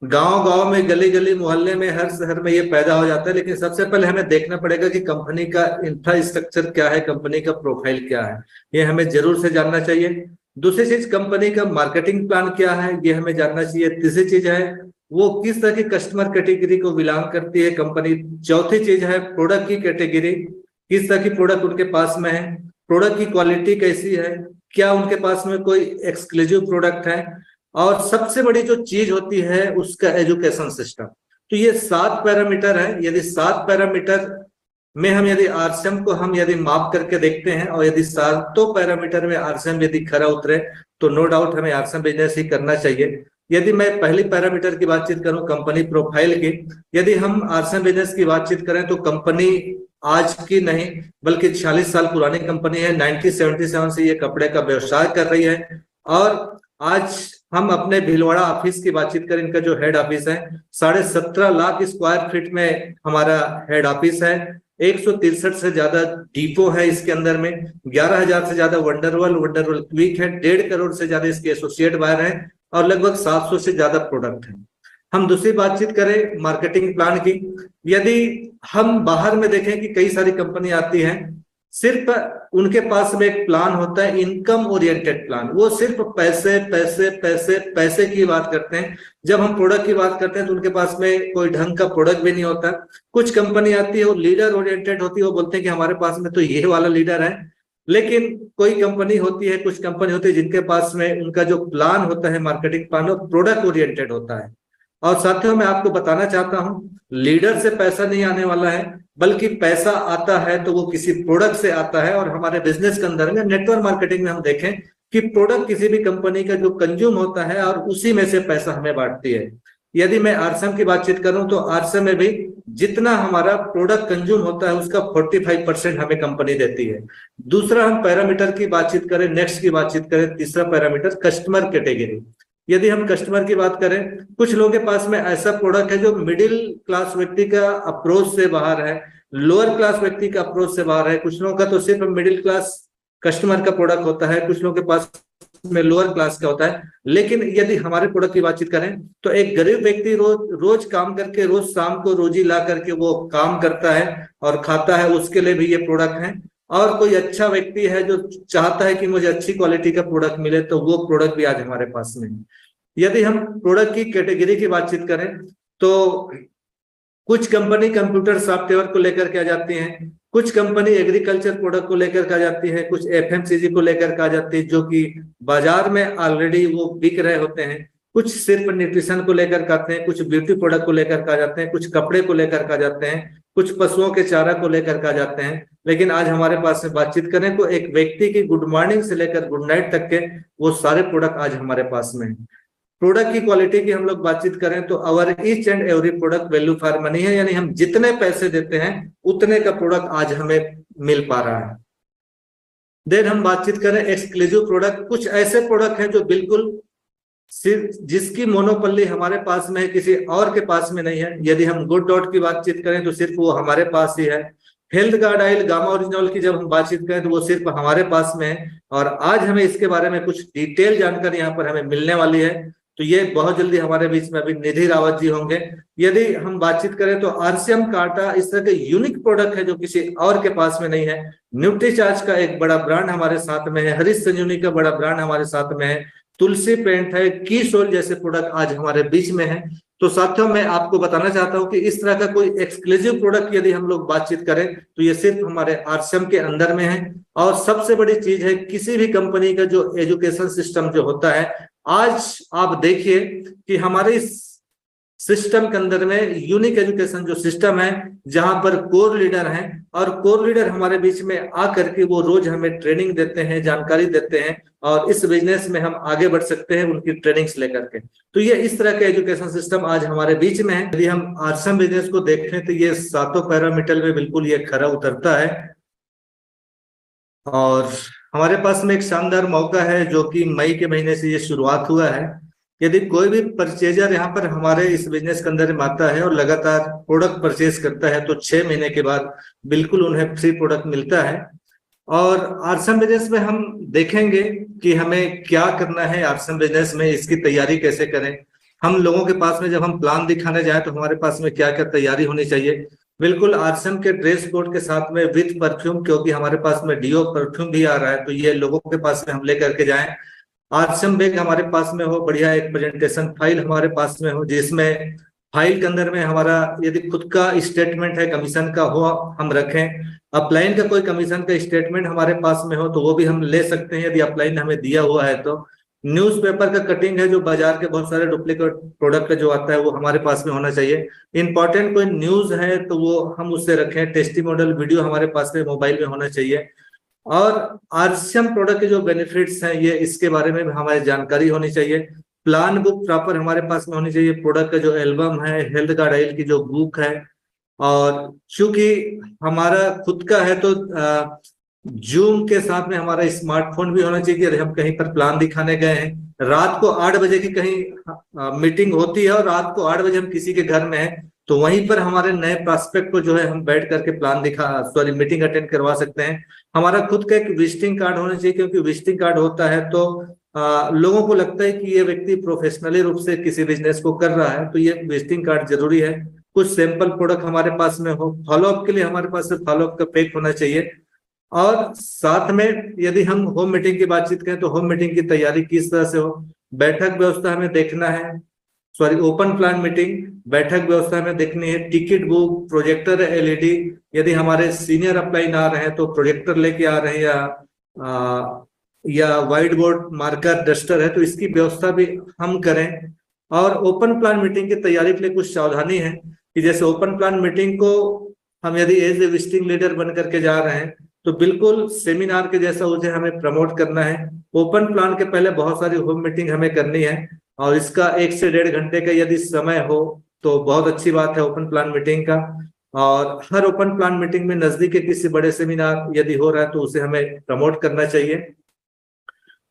गांव गांव में, गली गली, मोहल्ले में, हर शहर में ये पैदा हो जाता है, लेकिन सबसे पहले हमें देखना पड़ेगा कि कंपनी का इंफ्रास्ट्रक्चर क्या है, कंपनी का प्रोफाइल क्या है, ये हमें जरूर से जानना चाहिए। दूसरी चीज, कंपनी का मार्केटिंग प्लान क्या है, ये हमें जानना चाहिए। तीसरी चीज है वो किस तरह की कस्टमर कैटेगरी को बिलोंग करती है कंपनी। चौथी चीज है प्रोडक्ट की कैटेगरी, किस तरह की प्रोडक्ट उनके पास में है, प्रोडक्ट की क्वालिटी कैसी है, क्या उनके पास में कोई एक्सक्लूसिव प्रोडक्ट है, और सबसे बड़ी जो चीज होती है उसका एजुकेशन सिस्टम। तो ये 7 पैरामीटर है। यदि 7 पैरामीटर में हम यदि आरसीएम को हम यदि माप करके देखते हैं, और यदि 7 पैरामीटर में आरसीएम यदि खरा उतरे तो नो डाउट हमें आरसीएम बिजनेस ही करना चाहिए। यदि मैं पहली पैरामीटर की बातचीत करूं कंपनी प्रोफाइल की, यदि हम आरसीएम बिजनेस की बातचीत करें तो कंपनी आज की नहीं बल्कि 46 साल पुरानी कंपनी है। 1977 से ये कपड़े का व्यवसाय कर रही है, और आज हम अपने भीलवाड़ा ऑफिस की बातचीत करें, इनका जो हेड ऑफिस है 17.5 लाख स्क्वायर फीट में हमारा हेड ऑफिस है। 163 से ज्यादा डिपो है इसके अंदर में, 11,000 से ज्यादा वंडरवॉल क्विक है, 1.5 करोड़ से ज्यादा इसके एसोसिएट बायर है, और लगभग 700 से ज्यादा प्रोडक्ट है। हम दूसरी बातचीत करें मार्केटिंग प्लान की, यदि हम बाहर में देखें कि कई सारी कंपनी आती हैं, सिर्फ उनके पास में एक प्लान होता है इनकम ओरिएंटेड प्लान। वो सिर्फ पैसे पैसे पैसे पैसे की बात करते हैं। जब हम प्रोडक्ट की बात करते हैं तो उनके पास में कोई ढंग का प्रोडक्ट भी नहीं होता। कुछ कंपनी आती है वो लीडर ओरिएंटेड होती है, वो बोलते हैं कि हमारे पास में तो ये वाला लीडर है। लेकिन कोई कंपनी होती है, कुछ कंपनी होती है जिनके पास में उनका जो प्लान होता है मार्केटिंग प्लान, वो प्रोडक्ट ओरिएंटेड होता है। और साथियों, मैं आपको बताना चाहता हूं, लीडर से पैसा नहीं आने वाला है, बल्कि पैसा आता है तो वो किसी प्रोडक्ट से आता है। और हमारे बिजनेस के अंदर में नेटवर्क मार्केटिंग में हम देखें कि प्रोडक्ट किसी भी कंपनी का जो कंज्यूम होता है और उसी में से पैसा हमें बांटती है। यदि मैं आरसीएम की बातचीत करूं तो आरसीएम में भी जितना हमारा प्रोडक्ट कंज्यूम होता है उसका 45% हमें कंपनी देती है। दूसरा, हम पैरामीटर की बातचीत करें, नेक्स्ट की बातचीत करें, तीसरा पैरामीटर कस्टमर कैटेगरी। यदि हम कस्टमर की बात करें, कुछ लोगों के पास में ऐसा प्रोडक्ट है जो मिडिल क्लास व्यक्ति का अप्रोच से बाहर है, लोअर क्लास व्यक्ति का अप्रोच से बाहर है। कुछ लोगों का तो सिर्फ मिडिल क्लास कस्टमर का प्रोडक्ट होता है, कुछ लोगों के पास में लोअर क्लास का होता है। लेकिन यदि हमारे प्रोडक्ट की बातचीत करें तो एक गरीब व्यक्ति रोज काम करके रोज शाम को रोजी ला करके वो काम करता है और खाता है, उसके लिए भी ये प्रोडक्ट है। और कोई अच्छा व्यक्ति है जो चाहता है कि मुझे अच्छी क्वालिटी का प्रोडक्ट मिले, तो वो प्रोडक्ट भी आज हमारे पास में है। यदि हम प्रोडक्ट की कैटेगरी की बातचीत करें तो कुछ कंपनी कंप्यूटर सॉफ्टवेयर को लेकर के आ जाती हैं, कुछ कंपनी एग्रीकल्चर प्रोडक्ट को लेकर के आ जाती है, कुछ एफएमसीजी को लेकर के आ जाती है जो कि बाजार में ऑलरेडी वो बिक रहे होते हैं, कुछ सिर्फ न्यूट्रिशन को लेकर के आते हैं, कुछ ब्यूटी प्रोडक्ट को लेकर के आ जाते हैं, कुछ कपड़े को लेकर के आ जाते हैं, कुछ पशुओं के चारा को लेकर के आ जाते हैं। लेकिन आज हमारे पास से बातचीत करें तो एक व्यक्ति की गुड मॉर्निंग से लेकर गुड नाइट तक के वो सारे प्रोडक्ट आज हमारे पास में है। प्रोडक्ट की क्वालिटी की हम लोग बातचीत करें तो our each and every product value for money है, यानी हम जितने पैसे देते हैं उतने का प्रोडक्ट आज हमें मिल पा रहा है। देन हम बातचीत करें एक्सक्लूसिव प्रोडक्ट। कुछ ऐसे प्रोडक्ट हैं जो बिल्कुल सिर्फ जिसकी मोनोपोली हमारे पास में है, किसी और के पास में नहीं है। यदि हम गुड डॉट की बातचीत करें तो सिर्फ वो हमारे पास ही है। Health guard oil gamma original की जब हम बातचीत करें तो वो सिर्फ हमारे पास में है, और आज हमें इसके बारे में कुछ डिटेल जानकारी यहाँ पर हमें मिलने वाली है। तो ये बहुत जल्दी हमारे बीच में अभी निधि रावत जी होंगे। यदि हम बातचीत करें तो आरसीएम काटा इस तरह के यूनिक प्रोडक्ट है जो किसी और के पास में नहीं है। न्यूट्रीचार्ज का एक बड़ा ब्रांड हमारे साथ में है, हरीश संजीवनी का बड़ा ब्रांड हमारे साथ में है, तुलसी पेंट है, की सोल जैसे प्रोडक्ट आज हमारे बीच में है। तो साथियों, मैं आपको बताना चाहता हूं कि इस तरह का कोई एक्सक्लूसिव प्रोडक्ट यदि हम लोग बातचीत करें तो ये सिर्फ हमारे आरसीएम के अंदर में है। और सबसे बड़ी चीज है किसी भी कंपनी का जो एजुकेशन सिस्टम जो होता है, आज आप देखिए कि हमारे सिस्टम के अंदर में यूनिक एजुकेशन जो सिस्टम है, जहां पर कोर लीडर हैं और कोर लीडर हमारे बीच में आकर के वो रोज हमें ट्रेनिंग देते हैं, जानकारी देते हैं और इस बिजनेस में हम आगे बढ़ सकते हैं उनकी ट्रेनिंग्स लेकर के। तो ये इस तरह का एजुकेशन सिस्टम आज हमारे बीच में है। यदि हम आरसम बिजनेस को देखें तो ये 7 पैरामीटर में बिल्कुल ये खरा उतरता है और हमारे पास में एक शानदार मौका है जो कि मई के महीने से ये शुरुआत हुआ है। यदि कोई भी परचेजर यहाँ पर हमारे इस बिजनेस के अंदर में आता है और लगातार प्रोडक्ट परचेज करता है तो 6 महीने के बाद बिल्कुल उन्हें फ्री प्रोडक्ट मिलता है। और आरसम बिजनेस में हम देखेंगे कि हमें क्या करना है आरसम बिजनेस में, इसकी तैयारी कैसे करें। हम लोगों के पास में जब हम प्लान दिखाने जाए तो हमारे पास में क्या क्या तैयारी होनी चाहिए। बिल्कुल आरसम के ड्रेस कोड के साथ में विथ परफ्यूम, क्योंकि हमारे पास में डीओ परफ्यूम भी आ रहा है तो ये लोगों के पास में हम लेकर के जाएं। आरसम बैग हमारे पास में हो, बढ़िया एक प्रेजेंटेशन फाइल हमारे पास में हो जिसमें फाइल के अंदर में हमारा यदि खुद का स्टेटमेंट है कमीशन का हो हम रखें। अपलाइन का कोई कमीशन का स्टेटमेंट हमारे पास में हो तो वो भी हम ले सकते हैं यदि अपलाइन हमें दिया हुआ है तो। न्यूज़पेपर का कटिंग है जो बाजार के बहुत सारे डुप्लीकेट प्रोडक्ट का जो आता है वो हमारे पास में होना चाहिए। इंपॉर्टेंट कोई न्यूज है तो वो हम उससे रखें। टेस्टिमोनियल वीडियो हमारे पास में मोबाइल में होना चाहिए। और आरसीएम प्रोडक्ट के जो बेनिफिट्स हैं ये इसके बारे में भी हमारी जानकारी होनी चाहिए। प्लान बुक प्रॉपर हमारे पास में होनी चाहिए। प्रोडक्ट का जो एल्बम है, हेल्थ कार्ड आयल की जो बुक है, और चूंकि हमारा खुद का है तो जूम के साथ में हमारा स्मार्टफोन भी होना चाहिए। यदि हम कहीं पर प्लान दिखाने गए हैं, रात को 8 बजे की कहीं मीटिंग होती है और रात को 8 बजे हम किसी के घर में हैं तो वहीं पर हमारे नए प्रोस्पेक्ट को जो है हम बैठ करके मीटिंग अटेंड करवा सकते हैं। हमारा खुद का एक विजिटिंग कार्ड होना चाहिए, क्योंकि विजिटिंग कार्ड होता है तो लोगों को लगता है कि ये व्यक्ति प्रोफेशनली रूप से किसी बिजनेस को कर रहा है, तो ये विजिटिंग कार्ड जरूरी है। कुछ सैंपल प्रोडक्ट हमारे पास में हो। फॉलोअप के लिए हमारे पास फॉलोअप का पैक होना चाहिए। और साथ में यदि हम होम मीटिंग की बातचीत करें तो होम मीटिंग की तैयारी किस तरह से हो। बैठक व्यवस्था हमें देखना है, ओपन प्लान मीटिंग बैठक व्यवस्था हमें देखनी है। टिकट बुक, प्रोजेक्टर एलईडी, यदि हमारे सीनियर अपलाइन आ रहे हैं तो प्रोजेक्टर लेके आ रहे हैं या व्हाइट बोर्ड मार्कर डस्टर है तो इसकी व्यवस्था भी हम करें। और ओपन प्लान मीटिंग की तैयारी के लिए कुछ सावधानी है कि जैसे ओपन प्लान मीटिंग को हम यदि एज ए विजिटिंग लीडर बन करके जा रहे हैं तो बिल्कुल सेमिनार के जैसा उसे हमें प्रमोट करना है। ओपन प्लान के पहले बहुत सारी होम मीटिंग हमें करनी है और इसका 1 से 1.5 घंटे का यदि समय हो तो बहुत अच्छी बात है ओपन प्लान मीटिंग का। और हर ओपन प्लान मीटिंग में नजदीक के किसी बड़े सेमिनार यदि हो रहा है तो उसे हमें प्रमोट करना चाहिए।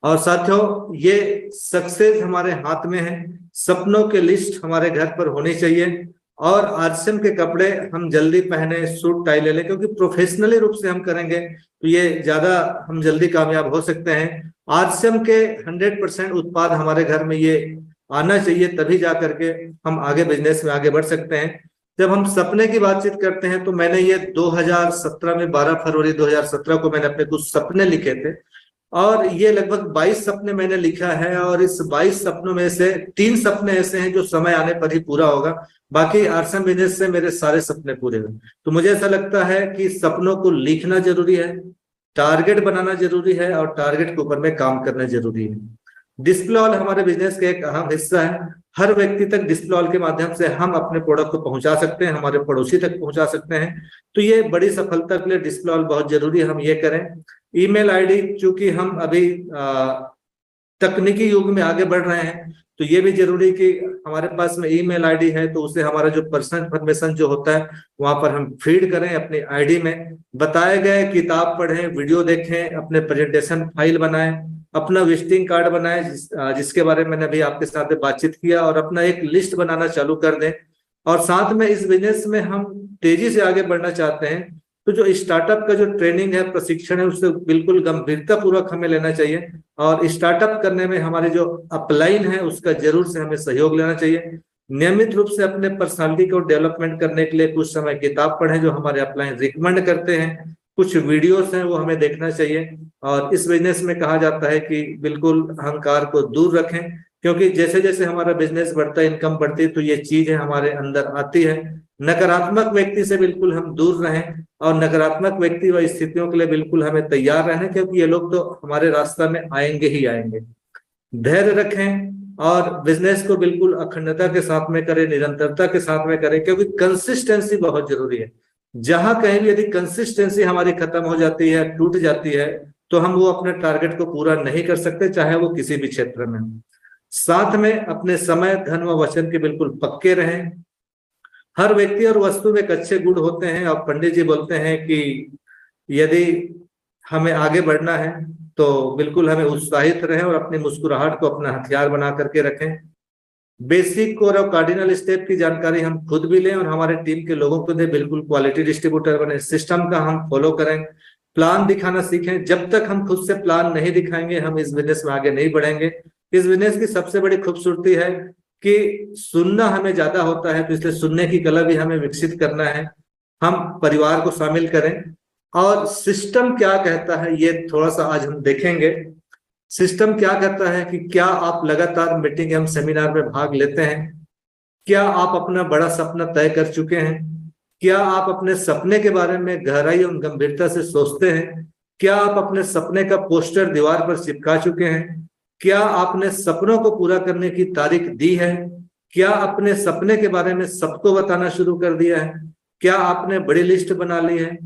और साथियों, ये सक्सेस हमारे हाथ में है। सपनों के लिस्ट हमारे घर पर होनी चाहिए और आरसीएम के कपड़े हम जल्दी पहने, सूट टाई ले लें, क्योंकि प्रोफेशनली रूप से हम करेंगे तो ये ज्यादा हम जल्दी कामयाब हो सकते हैं। आरसीएम के 100% उत्पाद हमारे घर में ये आना चाहिए, तभी जा करके हम आगे बिजनेस में आगे बढ़ सकते हैं। जब हम सपने की बातचीत करते हैं तो मैंने ये 2017 में 12 फरवरी 2017 को मैंने अपने कुछ सपने लिखे थे और ये लगभग 22 सपने मैंने लिखा है। और इस 22 सपनों में से 3 सपने ऐसे हैं जो समय आने पर ही पूरा होगा, बाकी आरसीएम बिजनेस से मेरे सारे सपने पूरे हुए। तो मुझे ऐसा लगता है कि सपनों को लिखना जरूरी है, टारगेट बनाना जरूरी है और टारगेट के ऊपर में काम करना जरूरी है। डिस्प्ले वॉल हमारे बिजनेस का एक अहम हिस्सा है। हर व्यक्ति तक डिस्प्ले वॉल के माध्यम से हम अपने प्रोडक्ट को पहुंचा सकते हैं, हमारे पड़ोसी तक पहुंचा सकते हैं। तो ये बड़ी सफलता के लिए डिस्प्ले वॉल बहुत जरूरी है, हम ये करें। ईमेल आईडी, चूंकि हम अभी तकनीकी युग में आगे बढ़ रहे हैं तो ये भी जरूरी कि हमारे पास में ईमेल आईडी है तो उसे हमारा जो पर्सनल इंफॉर्मेशन जो होता है वहां पर हम फीड करें अपनी आईडी में। बताए गए किताब पढ़ें, वीडियो देखें, अपने प्रेजेंटेशन फाइल बनाएं, अपना विजिटिंग कार्ड बनाएं जिसके बारे में मैंने अभी आपके साथ बातचीत किया, और अपना एक लिस्ट बनाना चालू कर दें। और साथ में इस बिजनेस में हम तेजी से आगे बढ़ना चाहते हैं तो जो स्टार्टअप का जो ट्रेनिंग है, प्रशिक्षण है, उससे बिल्कुल गंभीरता पूर्वक हमें लेना चाहिए। और स्टार्टअप करने में हमारे जो अपलाइन है उसका जरूर से हमें सहयोग लेना चाहिए। नियमित रूप से अपने पर्सनालिटी को डेवलपमेंट करने के लिए कुछ समय किताब पढ़ें जो हमारे अपलाइन रिकमेंड करते हैं, कुछ वीडियोस हैं वो हमें देखना चाहिए। और इस बिजनेस में कहा जाता है कि बिल्कुल अहंकार को दूर रखें, क्योंकि जैसे जैसे हमारा बिजनेस बढ़ता है, इनकम बढ़ती है, तो ये चीजें हमारे अंदर आती है। नकारात्मक व्यक्ति से बिल्कुल हम दूर रहें और नकारात्मक व्यक्ति व स्थितियों के लिए बिल्कुल हमें तैयार रहना, क्योंकि ये लोग तो हमारे रास्ता में आएंगे ही आएंगे। धैर्य रखें और बिजनेस को बिल्कुल अखंडता के साथ में करें, निरंतरता के साथ में करें, क्योंकि कंसिस्टेंसी बहुत जरूरी है। जहां कहीं भी यदि कंसिस्टेंसी हमारी खत्म हो जाती है, टूट जाती है, तो हम वो अपने टारगेट को पूरा नहीं कर सकते, चाहे वो किसी भी क्षेत्र में हो। साथ में अपने समय, धन व वचन के बिल्कुल पक्के रहें। हर व्यक्ति और वस्तु में एक अच्छे गुण होते हैं, और पंडित जी बोलते हैं कि यदि हमें आगे बढ़ना है तो बिल्कुल हमें उत्साहित रहें और अपनी मुस्कुराहट को अपना हथियार बना करके रखें। बेसिक और कार्डिनल स्टेप की जानकारी हम खुद भी लें और हमारे टीम के लोगों को दें। बिल्कुल क्वालिटी डिस्ट्रीब्यूटर बने, सिस्टम का हम फॉलो करें, प्लान दिखाना सीखें। जब तक हम खुद से प्लान नहीं दिखाएंगे, हम इस बिजनेस में आगे नहीं बढ़ेंगे। इस बिजनेस की सबसे बड़ी खूबसूरती है कि सुनना हमें ज्यादा होता है, तो इसलिए सुनने की कला भी हमें विकसित करना है। हम परिवार को शामिल करें, और सिस्टम क्या कहता है ये थोड़ा सा आज हम देखेंगे। सिस्टम क्या कहता है कि क्या आप लगातार मीटिंग एवं सेमिनार में भाग लेते हैं? क्या आप अपना बड़ा सपना तय कर चुके हैं? क्या आप अपने सपने के बारे में गहराई एवं गंभीरता से सोचते हैं? क्या आप अपने सपने का पोस्टर दीवार पर चिपका चुके हैं? क्या आपने सपनों को पूरा करने की तारीख दी है? क्या अपने सपने के बारे में सबको बताना शुरू कर दिया है? क्या आपने बड़ी लिस्ट बना ली है?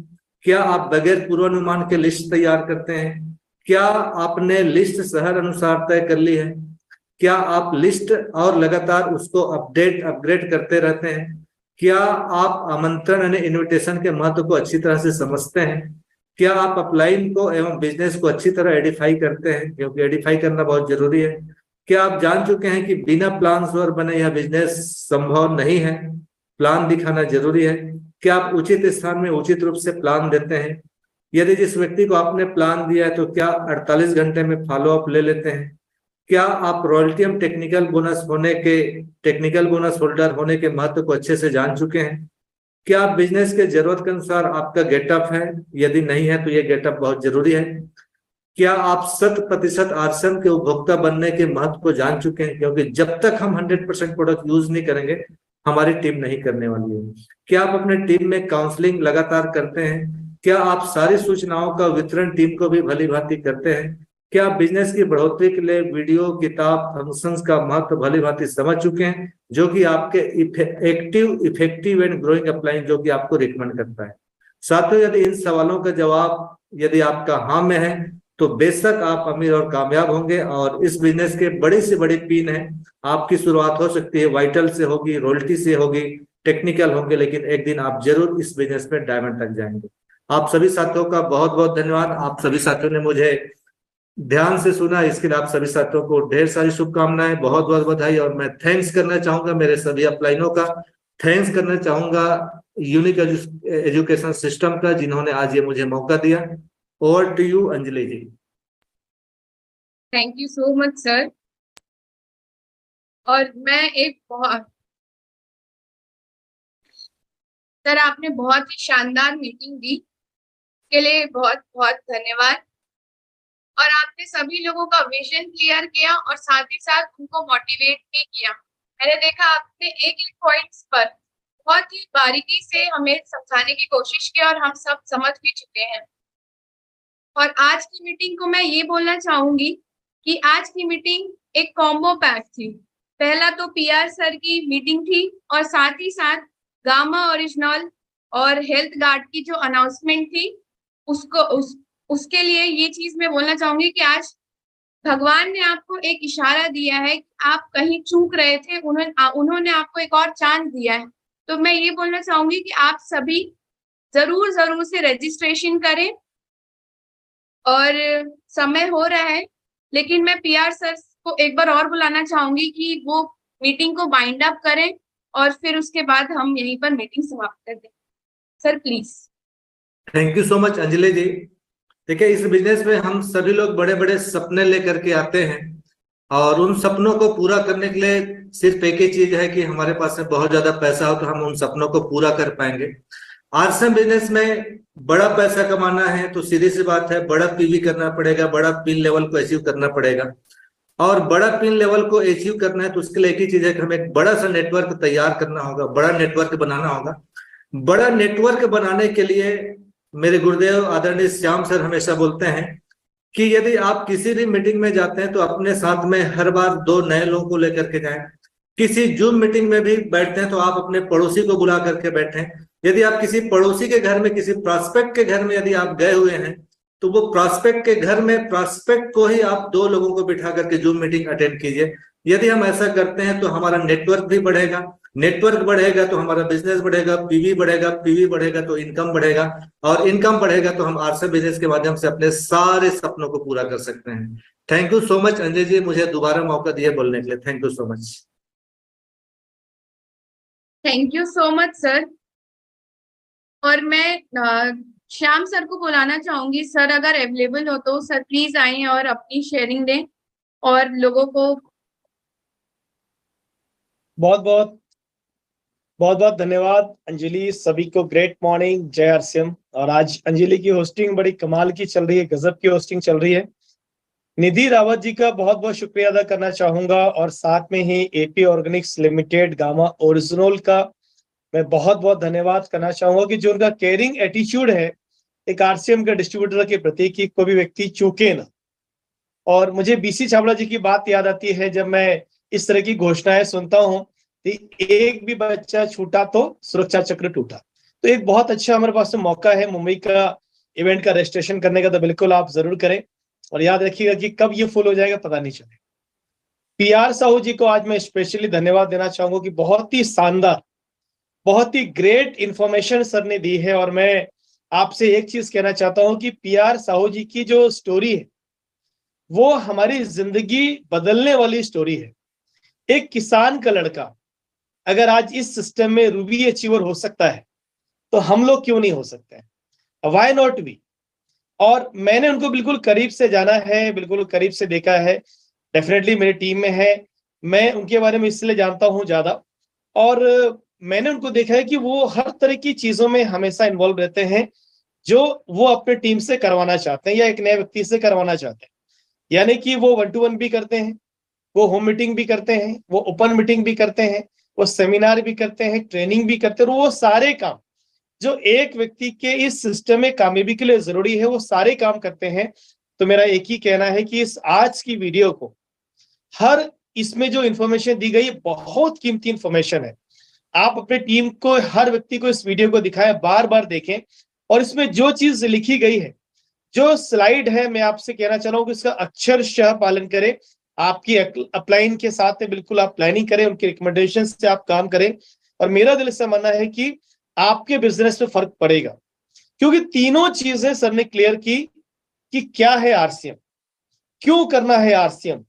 क्या आप बगैर पूर्वानुमान के लिस्ट तैयार करते हैं? क्या आपने लिस्ट शहर अनुसार तय कर ली है? क्या आप लिस्ट और लगातार उसको अपग्रेड करते रहते हैं? क्या आप आमंत्रण यानी इनविटेशन के महत्व को अच्छी तरह से समझते हैं? क्या आप अपलाइन को एवं बिजनेस को अच्छी तरह एडिफाई करते हैं, क्योंकि एडिफाई करना बहुत जरूरी है? क्या आप जान चुके हैं कि बिना प्लान और बने यह बिजनेस संभव नहीं है? प्लान दिखाना जरूरी है। क्या आप उचित स्थान में उचित रूप से प्लान देते हैं? यदि जिस व्यक्ति को आपने प्लान दिया है तो क्या 48 घंटे में फॉलो अप ले लेते हैं? क्या आप रॉयल्टी एवं टेक्निकल बोनस होल्डर होने के महत्व को अच्छे से जान चुके हैं? क्या आप बिजनेस के जरूरत के अनुसार आपका गेटअप है? यदि नहीं है तो ये गेटअप बहुत जरूरी है। क्या आप 100% आरसीएम के उपभोक्ता बनने के महत्व को जान चुके हैं? क्योंकि जब तक हम 100% प्रोडक्ट यूज नहीं करेंगे, हमारी टीम नहीं करने वाली है। क्या आप अपने टीम में काउंसलिंग लगातार करते हैं? क्या आप सारी सूचनाओं का वितरण टीम को भी भली भांति करते हैं? क्या आप बिजनेस की बढ़ोतरी के लिए वीडियो, किताब, फंक्शंस का महत्व भली भांति समझ चुके हैं, जो कि आपके इफेक्टिव एंड ग्रोइंग अपलाइन जो कि आपको रिकमेंड करता है? साथियों, यदि इन सवालों का जवाब यदि आपका हाँ में है तो बेशक आप अमीर और कामयाब होंगे। और इस बिजनेस के बड़ी से बड़ी पिन है, आपकी शुरुआत हो सकती है वाइटल से होगी, रॉयल्टी से होगी, टेक्निकल होंगे, लेकिन एक दिन आप जरूर इस बिजनेस में डायमंड तक जाएंगे। आप सभी साथियों का बहुत बहुत धन्यवाद। आप सभी साथियों ने मुझे ध्यान से सुना, इसके लिए आप सभी साथियों को ढेर सारी शुभकामनाएं, बहुत बहुत बधाई। और मैं थैंक्स करना चाहूंगा मेरे सभी अपलाइनों का, थैंक्स करना चाहूंगा यूनिक एजुकेशन सिस्टम का, जिन्होंने आज ये मुझे मौका दिया। Over to you Anjali ji. Thank you so much sir. और मैं एक बहुत सर, आपने बहुत ही शानदार मीटिंग दी, के लिए बहुत बहुत धन्यवाद। और आपने सभी लोगों का विजन क्लियर किया और साथ ही साथ उनको मोटिवेट भी किया। मैंने देखा आपने एक एक पॉइंट्स पर बहुत ही बारीकी से हमें समझाने की कोशिश की और हम सब समझ भी चुके हैं। और आज की मीटिंग को मैं ये बोलना चाहूंगी कि आज की मीटिंग एक कॉम्बो पैक थी। पहला तो पीआर सर की मीटिंग थी और साथ ही साथ गामा ओरिजिनल और हेल्थ गार्ड की जो अनाउंसमेंट थी उसके लिए ये चीज मैं बोलना चाहूंगी कि आज भगवान ने आपको एक इशारा दिया है कि आप कहीं चूक रहे थे, उन्होंने आपको एक और चांस दिया है। तो मैं ये बोलना चाहूंगी कि आप सभी जरूर से रजिस्ट्रेशन करें। और समय हो रहा है, लेकिन मैं पीआर सर को एक बार और बुलाना चाहूंगी कि वो मीटिंग को बाइंड अप करें और फिर उसके बाद हम यहीं पर मीटिंग समाप्त कर दें। Sir please. Thank you so much Anjali ji. देखिए, इस बिजनेस में हम सभी लोग बड़े बड़े सपने लेकर के आते हैं, और उन सपनों को पूरा करने के लिए सिर्फ एक ही चीज है कि हमारे पास में बहुत ज्यादा पैसा हो तो हम उन सपनों को पूरा कर पाएंगे। आरसीएम बिजनेस में बड़ा पैसा कमाना है तो सीधी सी बात है, बड़ा पीवी करना पड़ेगा, बड़ा पिन लेवल को अचीव करना पड़ेगा। और बड़ा पिन लेवल को अचीव करना है तो उसके लिए एक ही चीज है कि हमें एक बड़ा सा नेटवर्क तैयार करना होगा, बड़ा नेटवर्क बनाना होगा। बड़ा नेटवर्क बनाने के लिए मेरे गुरुदेव आदरणीय श्याम सर हमेशा बोलते हैं कि यदि आप किसी भी मीटिंग में जाते हैं तो अपने साथ में हर बार 2 नए लोगों को लेकर के जाएं। किसी जूम मीटिंग में भी बैठते हैं तो आप अपने पड़ोसी को बुला करके बैठें। यदि आप किसी पड़ोसी के घर में, किसी प्रॉस्पेक्ट के घर में यदि आप गए हुए हैं तो वो प्रॉस्पेक्ट के घर में प्रॉस्पेक्ट को ही आप 2 लोगों को बिठा करके जूम मीटिंग अटेंड कीजिए। यदि हम ऐसा करते हैं तो हमारा नेटवर्क भी बढ़ेगा, नेटवर्क बढ़ेगा तो हमारा बिजनेस बढ़ेगा, पीवी बढ़ेगा, पीवी बढ़ेगा तो इनकम बढ़ेगा, और इनकम बढ़ेगा तो हम आरसे बिजनेस के माध्यम से अपने सारे सपनों को पूरा कर सकते हैं। Thank you so much Anjali ji, मुझे दोबारा मौका दिए बोलने के लिए। Thank you so much. Thank you so much sir. और मैं श्याम सर को बुलाना चाहूंगी। सर अगर अवेलेबल हो तो सर प्लीज आए और अपनी शेयरिंग दें और लोगों को बहुत बहुत धन्यवाद अंजलि। सभी को ग्रेट मॉर्निंग, जय आरसीएम। और आज अंजलि की होस्टिंग बड़ी कमाल की चल रही है, गजब की होस्टिंग चल रही है। निधि रावत जी का बहुत बहुत शुक्रिया अदा करना चाहूंगा, और साथ में ही AP organics limited gamma original का मैं बहुत बहुत धन्यवाद करना चाहूंगा कि जो उनका केयरिंग एटीट्यूड है एक आरसीएम के डिस्ट्रीब्यूटर के प्रति कि कोई भी व्यक्ति चूके ना। और मुझे बीसी छाबड़ा जी की बात याद आती है, जब मैं इस तरह की घोषणाएं सुनता हूं कि एक भी बच्चा छूटा तो सुरक्षा चक्र टूटा। तो एक बहुत अच्छा हमारे पास मौका है मुंबई का इवेंट का रजिस्ट्रेशन करने का, तो बिल्कुल आप जरूर करें। और याद रखिएगा कि कब ये फुल हो जाएगा पता नहीं चलेगा। पीआर साहू जी को आज मैं स्पेशली धन्यवाद देना चाहूंगा कि बहुत ही शानदार, बहुत ही ग्रेट इंफॉर्मेशन सर ने दी है। और मैं आपसे एक चीज कहना चाहता हूं कि पीआर साहू जी की जो स्टोरी है वो हमारी जिंदगी बदलने वाली स्टोरी है। एक किसान का लड़का अगर आज इस सिस्टम में रूबी अचीवर हो सकता है तो हम लोग क्यों नहीं हो सकते हैं? Why not we. और मैंने उनको बिल्कुल करीब से जाना है, बिल्कुल करीब से देखा है, डेफिनेटली मेरी टीम में है, मैं उनके बारे में इसलिए जानता हूं ज्यादा। और मैंने उनको देखा है कि वो हर तरह की चीजों में हमेशा इन्वॉल्व रहते हैं जो वो अपने टीम से करवाना चाहते हैं या एक नए व्यक्ति से करवाना चाहते हैं। यानी कि वो 1-to-1 भी करते हैं, वो होम मीटिंग भी करते हैं, वो ओपन मीटिंग भी करते हैं, वो सेमिनार भी करते हैं, ट्रेनिंग भी करते हैं। और वो सारे काम जो एक व्यक्ति के इस सिस्टम में कामयाबी के लिए जरूरी है वो सारे काम करते हैं। तो मेरा एक ही कहना है कि इस आज की वीडियो को, हर इसमें जो इंफॉर्मेशन दी गई बहुत कीमती इंफॉर्मेशन है। आप अपने टीम को, हर व्यक्ति को इस वीडियो को दिखाएं, बार बार देखें। और इसमें जो चीज लिखी गई है, जो स्लाइड है, मैं आपसे कहना चाह रहा हूं कि इसका अक्षरशः पालन करें। आपकी अपलाइन के साथ में बिल्कुल आप प्लानिंग करें, उनके रिकमेंडेशन से आप काम करें। और मेरा दिल से मानना है कि आपके बिजनेस में फर्क पड़ेगा, क्योंकि तीनों चीजें सर ने क्लियर की कि क्या है आरसीएम, क्यों करना है आरसीएम,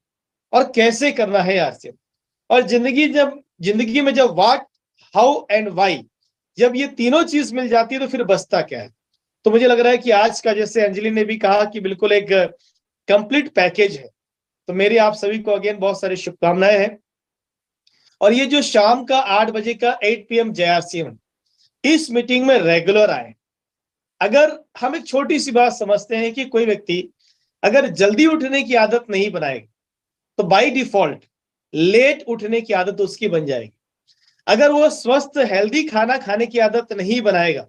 और कैसे करना है आरसीएम। और जिंदगी में जब व्हाट, हाउ एंड व्हाई, जब ये तीनों चीज मिल जाती है तो फिर बचता क्या है। तो मुझे लग रहा है कि आज का, जैसे अंजलि ने भी कहा, कि बिल्कुल एक कंप्लीट पैकेज है। तो मेरी आप सभी को अगेन बहुत सारी शुभकामनाएं हैं। और ये जो शाम का 8 बजे का 8 PM JRCM, इस मीटिंग में रेगुलर आए। अगर हम एक छोटी सी बात समझते हैं कि कोई व्यक्ति अगर जल्दी उठने की आदत नहीं बनाएगा तो बाय डिफॉल्ट लेट उठने की आदत उसकी बन जाएगी। अगर वो स्वस्थ हेल्दी खाना खाने की आदत नहीं बनाएगा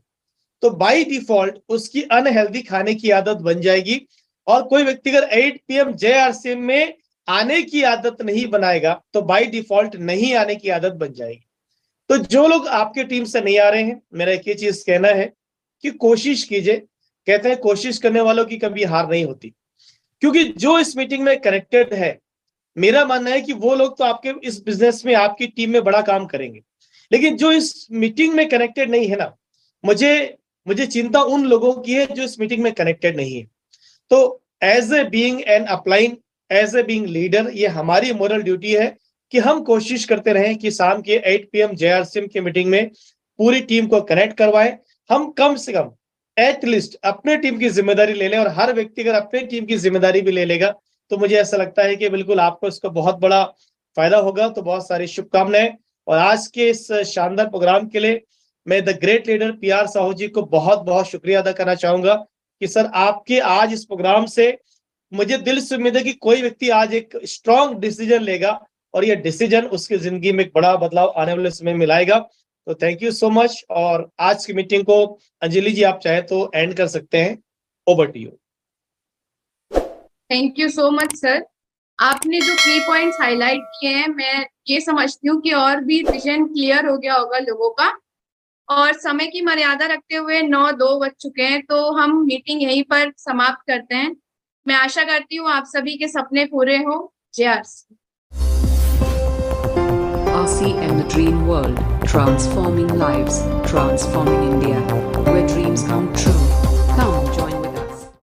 तो बाय डिफॉल्ट उसकी अनहेल्दी खाने की आदत बन जाएगी। और कोई व्यक्ति अगर 8 PM JRCM में आने की आदत नहीं बनाएगा तो बाय डिफॉल्ट नहीं आने की आदत बन जाएगी। तो जो लोग आपके टीम से नहीं आ रहे हैं, मेरा एक ही चीज कहना है कि कोशिश कीजिए। कहते हैं कोशिश करने वालों की कभी हार नहीं होती, क्योंकि जो इस मीटिंग में कनेक्टेड है, मेरा मानना है कि वो लोग तो आपके इस बिजनेस में, आपकी टीम में बड़ा काम करेंगे। लेकिन जो इस मीटिंग में कनेक्टेड नहीं है ना, मुझे चिंता उन लोगों की है जो इस मीटिंग में कनेक्टेड नहीं है। तो as a being an upline, as a being leader, ये हमारी मोरल ड्यूटी है कि हम कोशिश करते रहें कि शाम के 8 PM JRCM की मीटिंग में पूरी टीम को कनेक्ट करवाएं। हम कम से कम एटलीस्ट अपने टीम की जिम्मेदारी ले लें, और हर व्यक्ति अगर अपने टीम की जिम्मेदारी भी ले लेगा तो मुझे ऐसा लगता है कि बिल्कुल आपको इसका बहुत बड़ा फायदा होगा। तो बहुत सारी शुभकामनाएं। और आज के इस शानदार प्रोग्राम के लिए मैं the great leader PR Sahu ji को बहुत बहुत शुक्रिया अदा करना चाहूंगा कि सर आपके आज इस प्रोग्राम से मुझे दिल से उम्मीद है कि कोई व्यक्ति आज एक स्ट्रॉन्ग डिसीजन लेगा और ये डिसीजन उसकी जिंदगी में एक बड़ा बदलाव आने वाले समय में लाएगा। तो थैंक यू सो मच। और आज की मीटिंग को अंजलि जी आप चाहे तो एंड कर सकते हैं। Over to you. Thank you so much sir. आपने जो की पॉइंट्स हाईलाइट किए हैं, मैं ये समझती हूँ कि और भी विजन क्लियर हो गया होगा लोगों का। और समय की मर्यादा रखते हुए 9:02 बज चुके हैं, तो हम मीटिंग यहीं पर समाप्त करते हैं। मैं आशा करती हूँ आप सभी के सपने पूरे हों। जय RC. RCM, the dream world, transforming lives, transforming India, where dreams come true.